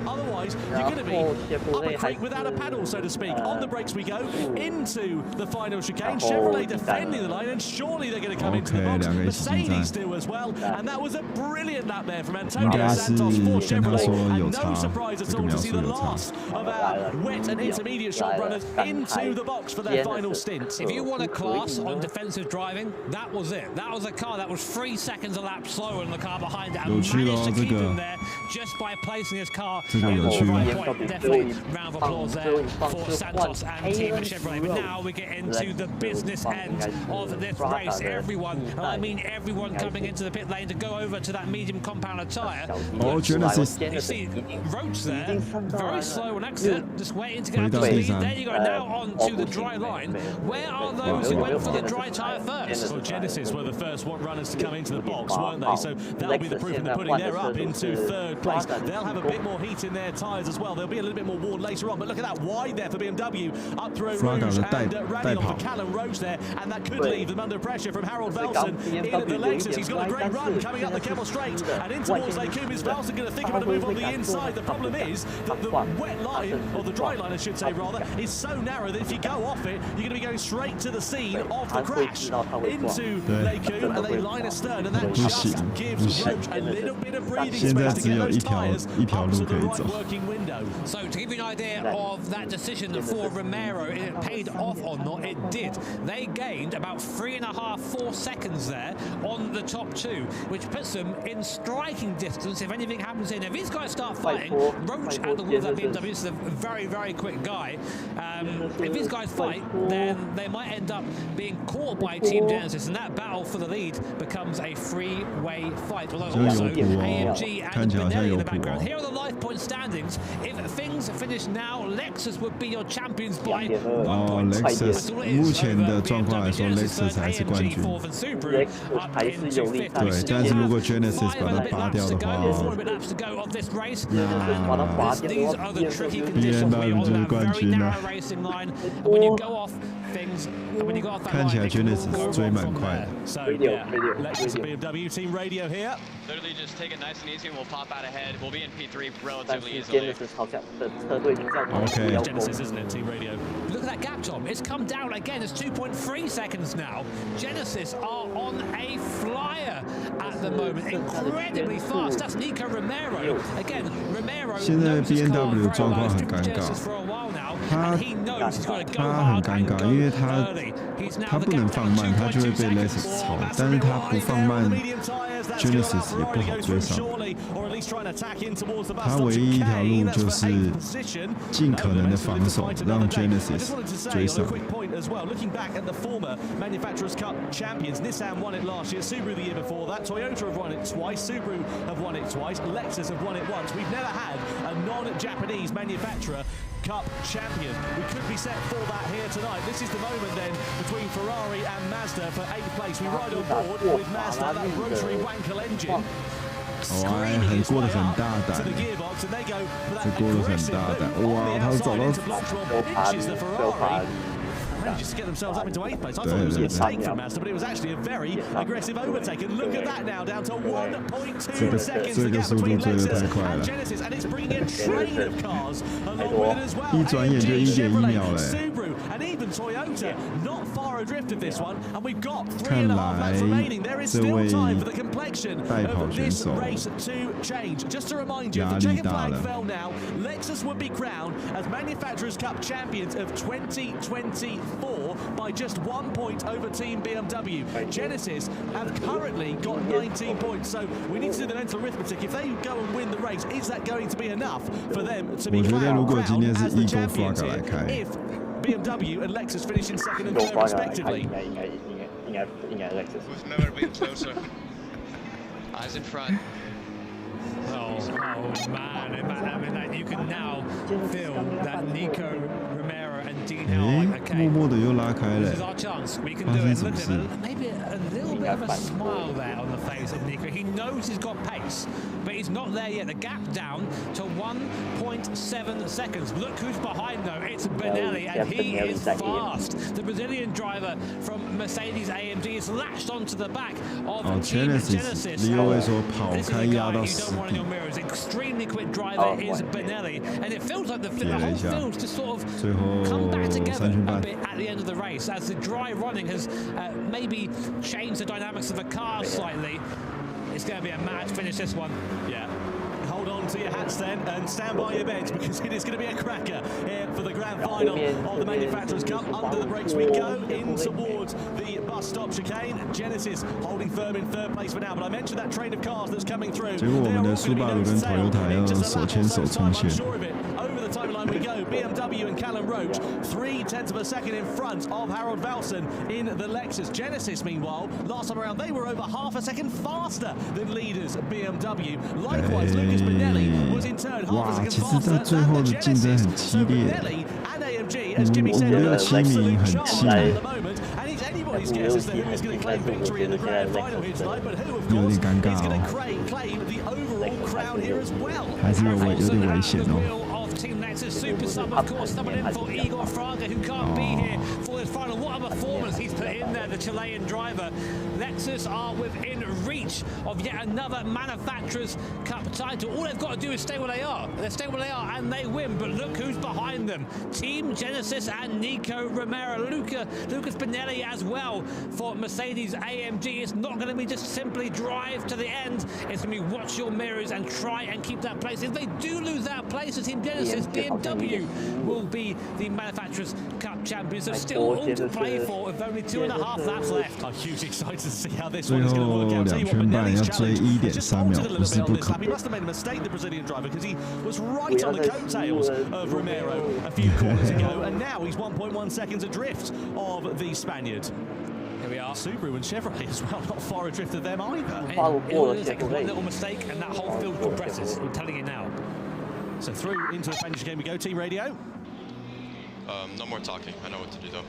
Otherwise, you're going to be up a creek without a paddle, so to speak. On the brakes we go into the final chicane. Chevrolet defending the line, and surely they're going to come into the box. Mercedes do as well, and that was a brilliant lap there from Antonio Santos for Chevrolet. And no surprise at all to see the last of our wet and intermediate short runners into the box for their final stint. If you want a class on defensive driving, that was it. That was a car that was 3 seconds a lap slower than the car behind it, and managed to keep him there just by placing his car. Definitely round of applause there for Santos and Team Chevrolet. But now we get into the business end of this race. Everyone, and I mean everyone, coming into the pit lane to go over to that medium compound tyre. Oh, Genesis. You see Roach there, very slow on exit, just waiting to get up to speed. There you go, now on to the dry line. Where are those who went for the dry tyre first? Well, Genesis were the first runners to come into the box, weren't they? So that'll be the proof in the pudding. They're up into third place. They'll have a bit more heat in their tyres as well. They'll be a little bit more worn later on. But look at that wide there for BMW up through Rouge and Radion for Callum Roach there. And that could leave them under pressure from Harold Velsen in at the Lexus. He's got a great run coming up the Kemmel Straight and in towards Lacoum. Is Velsen going to think about a move on the inside? The problem is that the wet line, or the dry line I should say rather, is so narrow that if you go off it, you're going to be going straight to the scene of the crash into Lacoum, and they line astern, and that just gives Roach a little bit of breathing space to get those tyres up to the right working window. So to give you an idea of that decision for Romero, it paid off or not, it did. They gained about 3.5, 4 seconds there on the top two, which puts them in striking distance if anything happens in. If these guys start fighting, Roach at the wheel of that BMW is a very, very quick guy. If these guys fight, then they might end up being caught by Team Genesis, and that battle for the lead becomes a three-way fight. Although also AMG and Benelli in the background. Here are the life point standings. If things finish now, Lexus would be your champions by 1 point. Lexus 目前的状况来说 ，Lexus 还是冠军。对，但是如果 Genesis 把它拔掉的话，那 BMW 就是冠军了。看起来 Genesis 追蛮快的。Lexus BMW team radio here. Literally just take it nice and easy and we'll pop out ahead. We'll be in P3 relatively easily. Okay. Genesis, isn't it? Team radio. Look at that gap, Tom. It's come down again. It's 2.3 seconds now. Genesis are on a flyer at the moment. Incredibly fast. That's Nico Romero. Again, Romero. 现在 BMW 状况很尴尬，他很尴尬，因为他不能放慢，他就会被 Lexus 超，但是他不放慢 ，Genesis 也不好追上。他唯一一条路就是尽可能的防守，让 Genesis 追上。Looking back at the former Manufacturers Cup champions, Nissan won it last year, Subaru the year before that, Toyota have won it twice, Subaru have won it twice, Lexus have won it once. We've never had a non-Japanese manufacturer Cup champion. We could be set for that here tonight. This is the moment then between Ferrari and Mazda for 8th place. We ride on board with Mazda, that rotary Wankel engine. 哇，很过得很大胆，这过得很大胆，哇，他走到。Managed to get themselves up into 8th place. I thought it was a mistake from Mazda, but it was actually a very aggressive overtake. And look at that now, down to 1.2 seconds. The gap between Lexus and Genesis, and it's bringing a train of cars along with it as well. AMG, Chevrolet, Subaru, and even Toyota not far adrift of this one. And we've got 3.5 laps remaining. There is still time for the complexion of this race to change. Just to remind you, if the checkered flag fell now, Lexus would be crowned as Manufacturers Cup champions of 2024 by just 1 point over Team BMW. Genesis have currently got 19 points, so we need to do the mental arithmetic. If they go and win the race, is that going to be enough for them to be crowned as the champions here? If BMW and Lexus finish in second and third respectively. We've never been closer. Eyes in front. Oh man, I mean, you can now feel that Nico Romero and Dean are like, okay, 默默的又拉开了， this is our chance. We can do it. Look at him. Maybe a little bit of a smile there on the face of Nico. He knows he's got pace. difference. But he's not there yet. The gap down to 1.7 seconds. Look who's behind though. It's Benelli, and he is fast. The Brazilian driver from Mercedes AMG is latched onto the back of Team Genesis. This is a guy you don't want in your mirrors. Extremely quick driver is Benelli, and it feels like the whole field's just sort of come back together a bit at the end of the race as the dry running has maybe changed the dynamics of the car slightly. It's going to be a mad finish, this one. Yeah. Hold on to your hats then and stand by your beds because it is going to be a cracker here for the grand final of the Manufacturers' Cup. Under the brakes we go in towards the bus stop chicane. Genesis holding firm in third place for now, but I mentioned that train of cars that's coming through. 结果我们的苏巴鲁跟 Toyota 要手牵手冲线。 Over the timeline we go. BMW and Callum Roach 0.3 of a second in front of Harold Valson in the Lexus. Genesis, meanwhile, last time around they were over half a second faster than leaders BMW. Likewise, Lucas Benelli was in turn half a second faster than Genesis. So Benelli and AMG, as Jimmy said, are an absolute charge at the moment. And it's anybody's guess as to who is going to claim victory in the grand final here tonight. But who, of course, is going to claim the overall crown here as well. 还是有点危险哦。 Team Lexus Super Sub, of course, coming in for Igor Fraga, who can't be here for this final. What a performance he's put in there, the Chilean driver. Lexus are within reach of yet another Manufacturers' Cup title. All they've got to do is stay where they are. They stay where they are and they win. But look who's behind them. Team Genesis and Nico Romero. Lucas Benelli as well for Mercedes AMG. It's not going to be just simply drive to the end. It's going to be watch your mirrors and try and keep that place. If they do lose that place, the Team Genesis BMW will be the Manufacturers' Cup champions. So still all to play for with only 2.5 laps left. I'm hugely excited to see how this one is going to work out. Tell you what, Benelli's challenge just halted a little bit on this lap. He must have made a mistake, the Brazilian driver, because he was right on the coattails of Romero a few corners ago, and now he's 1.1 seconds adrift of the Spaniard. Here we are. Subaru and Chevrolet as well, not far adrift of them either. It will take one little mistake and that whole field compresses. I'm telling you now. So through into the finish game we go. Team radio. No more talking. I know what to do though.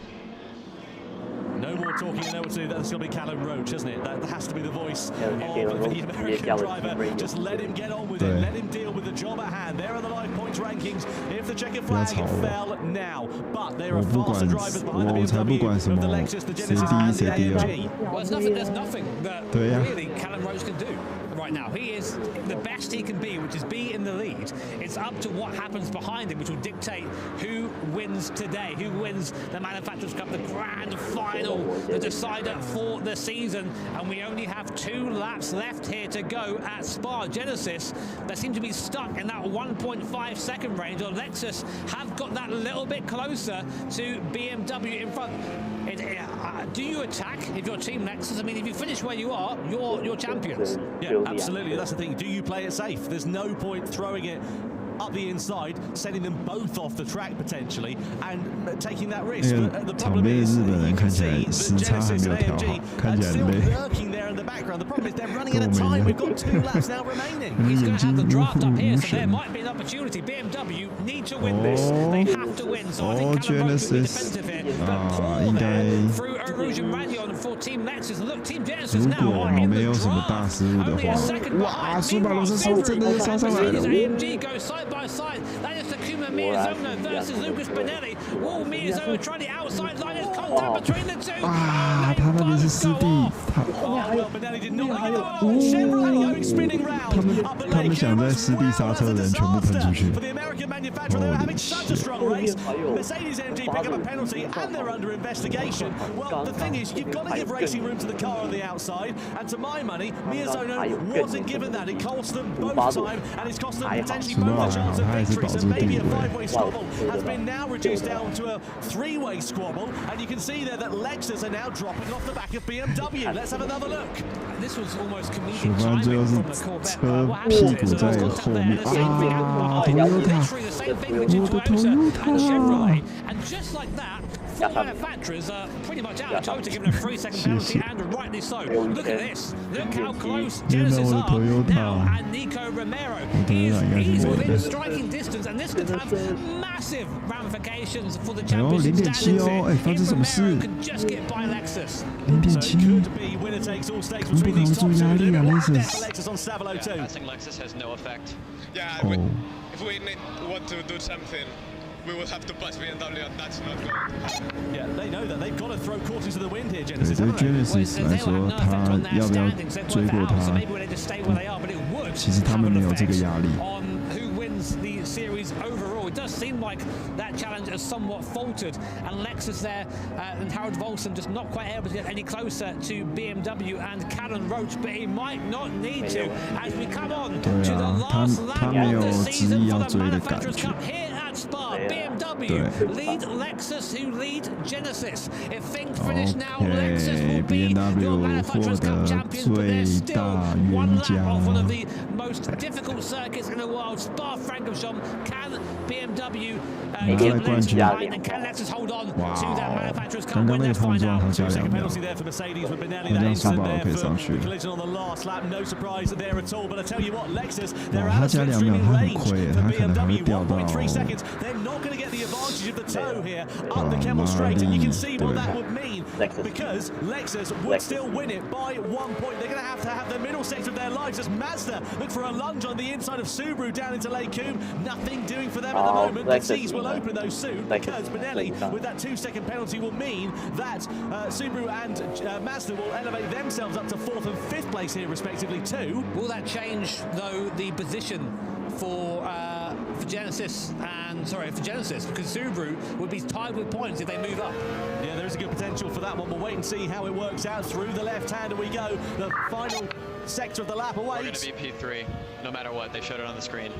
No more talking, you know what to do. That's going to be Callum Roach, isn't it? That has to be the voice of the American driver. Just let him get on with it. Let him deal with the job at hand. There are the live points rankings. If the checkered flag fell now. But there are faster drivers behind the BMW of the Lexus, the Genesis and the AMG. Well, there's nothing that really Callum Roach can do right now. He is the best he can be, which is be in the lead. It's up to what happens behind him, which will dictate who wins today, who wins the Manufacturers' Cup, the grand final, the decider for the season. And we only have 2 laps left here to go at Spa. Genesis, they seem to be stuck in that 1.5 second range. Or Lexus have got that little bit closer to BMW in front. Do you attack if you're Team Lexus? I mean, if you finish where you are, you're champions. Yeah, absolutely. That's the thing. Do you play it safe? There's no point throwing it up the inside, sending them both off the track potentially, and taking that risk. But the problem is, you can see the Genesis and AMG are still lurking there in the background. The problem is they're running out of time. We've got 2 laps now remaining. He's going to have the draft up here, so there might be an opportunity. BMW need to win this. They have to win. So I think Callum Roach will be defensive here. But Paul there through Rouge and Radion for Team Lexus. Look, Team Genesis now are in the draft. Only a second behind. Mercedes AMG goes side by side. That is Takuma Miyazono versus Lucas Benelli. Will Miyazono try the outside line? There's contact between the two. 他那边是师弟，他们想在师弟刹车的人全部喷出去。Mercedes AMG pick up a penalty and they're under investigation. Well, the thing is, you've got to give racing room to the car on the outside, and to my money, Miyazono wasn't given that. It cost them both time, and it's cost them potentially both a chance of victory. So maybe a 5-way squabble has been now reduced down to a 3-way squabble, and you can see there that Lexus are now dropping off the back of BMW. Let's have another look. This was almost comedic timing from the Corvette. What happened is there was contact there, and the same thing happened behind. Literally the same thing between Toyota and Chevrolet. And just like that, 4 manufacturers are pretty much out. Toyota giving a 3-second penalty and a right rightly so. Look at this. Look how close Genesis are now, and Nico Romero. He's within striking distance, and this could have massive ramifications for the championship standings here. If Romero could just get by Lexus. So it could be winner takes all stakes between these top two. Lexus on Stavolo too. Passing Lexus has no effect. Yeah, if we want to do something, we will have to pass BMW, and that's not good. Yeah, they know that they've got to throw caution to the wind here, 对 Genesis. 对 Genesis 来说，他要不要追过他？其实他们没有这个压力。The series overall, it does seem like that challenge has somewhat faltered, and Lexus there and Harold Volson just not quite able to get any closer to BMW and Callan Roach, but he might not need to as we come on to the last lap of the season for the Manufacturers Cup here at Spa. BMW lead Lexus, who lead Genesis. If things finish now, Lexus will be your Manufacturers Cup champions, but they're still one lap off one of the most difficult circuits in the world. Spa-Francorchamps, can BMW get Lexus behind, and can Lexus hold on to that Manufacturers Cup when they find out? 2-second penalty there for Mercedes with Benelli. That instant there for the collision on the last lap. No surprise there at all. But I tell you what, Lexus, they're out of streaming range for BMW. 1.3 seconds. They're not going to get the advantage of the toe here up the Kemmel Straight, and you can see what that would mean, because Lexus would still win it by 1 point. They're going to have the middle sector of their lives as Mazda look for a lunge on the inside of Subaru down into Lake Coombe. Nothing doing for them at the moment. The seas will open though soon, because Benelli with that 2-second penalty will mean that Subaru and Mazda will elevate themselves up to 4th and 5th place here respectively too. Will that change though the position for Genesis because Subaru would be tied with points if they move up? Yeah, there is a good potential for that one. We'll wait and see how it works out. Through the left-hander we go. The final sector of the lap awaits. We're going to be P3, no matter what. They showed it on the screen.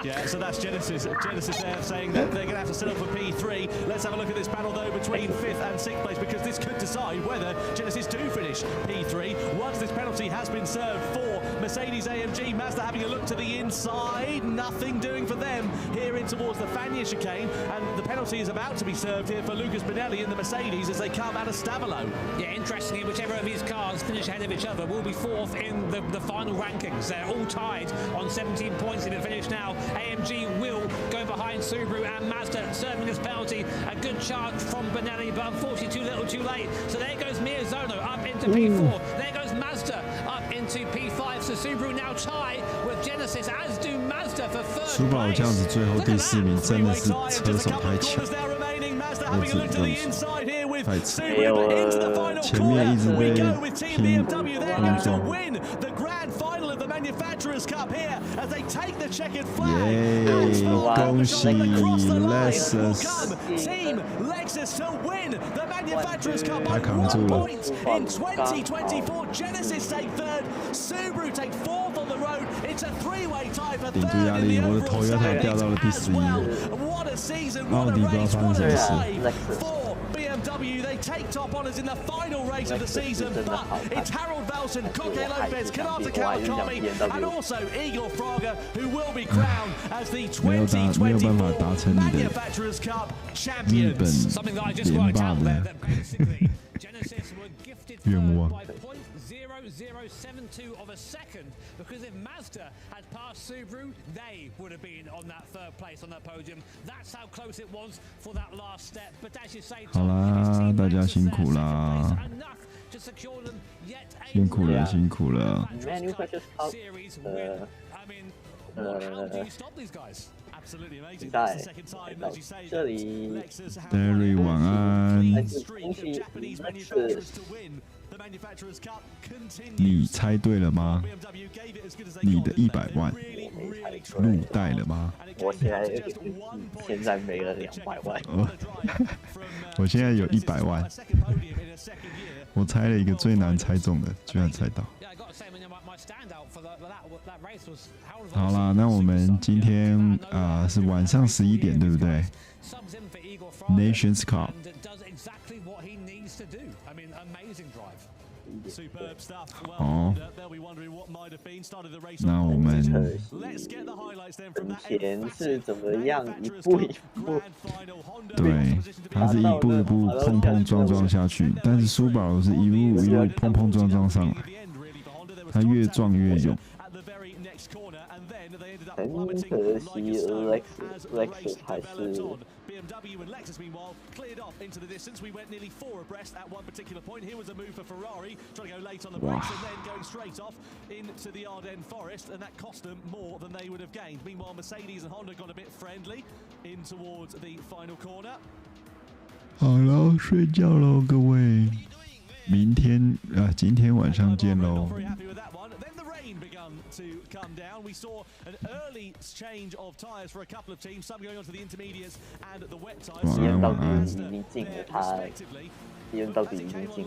Yeah, so that's Genesis there saying that they're going to have to settle for P3. Let's have a look at this panel though between 5th and 6th place, because this could decide whether Genesis do finish P3 once this penalty has been served for Mercedes AMG. Mazda having a look to the inside, nothing doing for them here in towards the Fagnes chicane, and the penalty is about to be served here for Lucas Benelli in the Mercedes as they come out of Stavolo. Yeah, interestingly, whichever of these cars finish ahead of each other will be 4th in the final rankings. They're all tied on 17 points in the finish now. AMG will go behind Subaru and Mazda, serving this penalty. A good charge from Benelli, but unfortunately too little too late. So there goes Miyazono up into P4. There goes Mazda up into P5. So Subaru now tie with Genesis, as do Mazda for 3rd place. 这样子最后第4名真的是车手太强，我只能这么说，太强。前面一直被拼碰撞。 Manufacturers Cup here as they take the checkered flag. 恭喜 Lexus Team Lexus to win the Manufacturers Cup by 1 point in 2024. Genesis take 3rd, Subaru take 4th on the road. It's a 3-way tie for 3rd in the overall standings as well. What a season, what a race, what a drive for BMW. They take top honours in the final race of the season, but it's Harold Velson, Koke Lopez, Kanata Kawakami, and also Igor Fraga, who will be crowned as the 2024 Manufacturers Cup champions. Something that I just worked out there, that basically Genesis were gifted by 0.0072 of a second, because if Mazda had passed Subaru, they would have been on that 3rd place on that podium. That's how close it was for that last step. But as you say, 好啦，大家辛苦啦，辛苦了，辛苦了。在这里 Derry 晚安。你猜对了吗？你的100万入袋了吗？我现在没了200万。我现在有100万。我猜了一个最难猜中的，居然猜到。好啦，那我们今天是晚上11点，对不对 ？Nations Cup。一点。哦，那我们前是怎么样一步一步？对，他是一步一步碰碰撞撞下去，但是苏宝是一路一路碰碰撞撞上来，他越撞越勇。很可惜 Lex 还是。BMW and Lexus, meanwhile, cleared off into the distance. We went nearly 4 abreast at one particular point. Here was a move for Ferrari, trying to go late on the brakes and then going straight off into the Ardennes forest, and that cost them more than they would have gained. Meanwhile, Mercedes and Honda got a bit friendly in towards the final corner. 好了，睡觉喽，各位。今天晚上见喽。To come down, we saw an early change of tyres for a couple of teams, some going on to the intermediates and the wet tyres. 晚安，晚安。已经进了，他，到底已经进。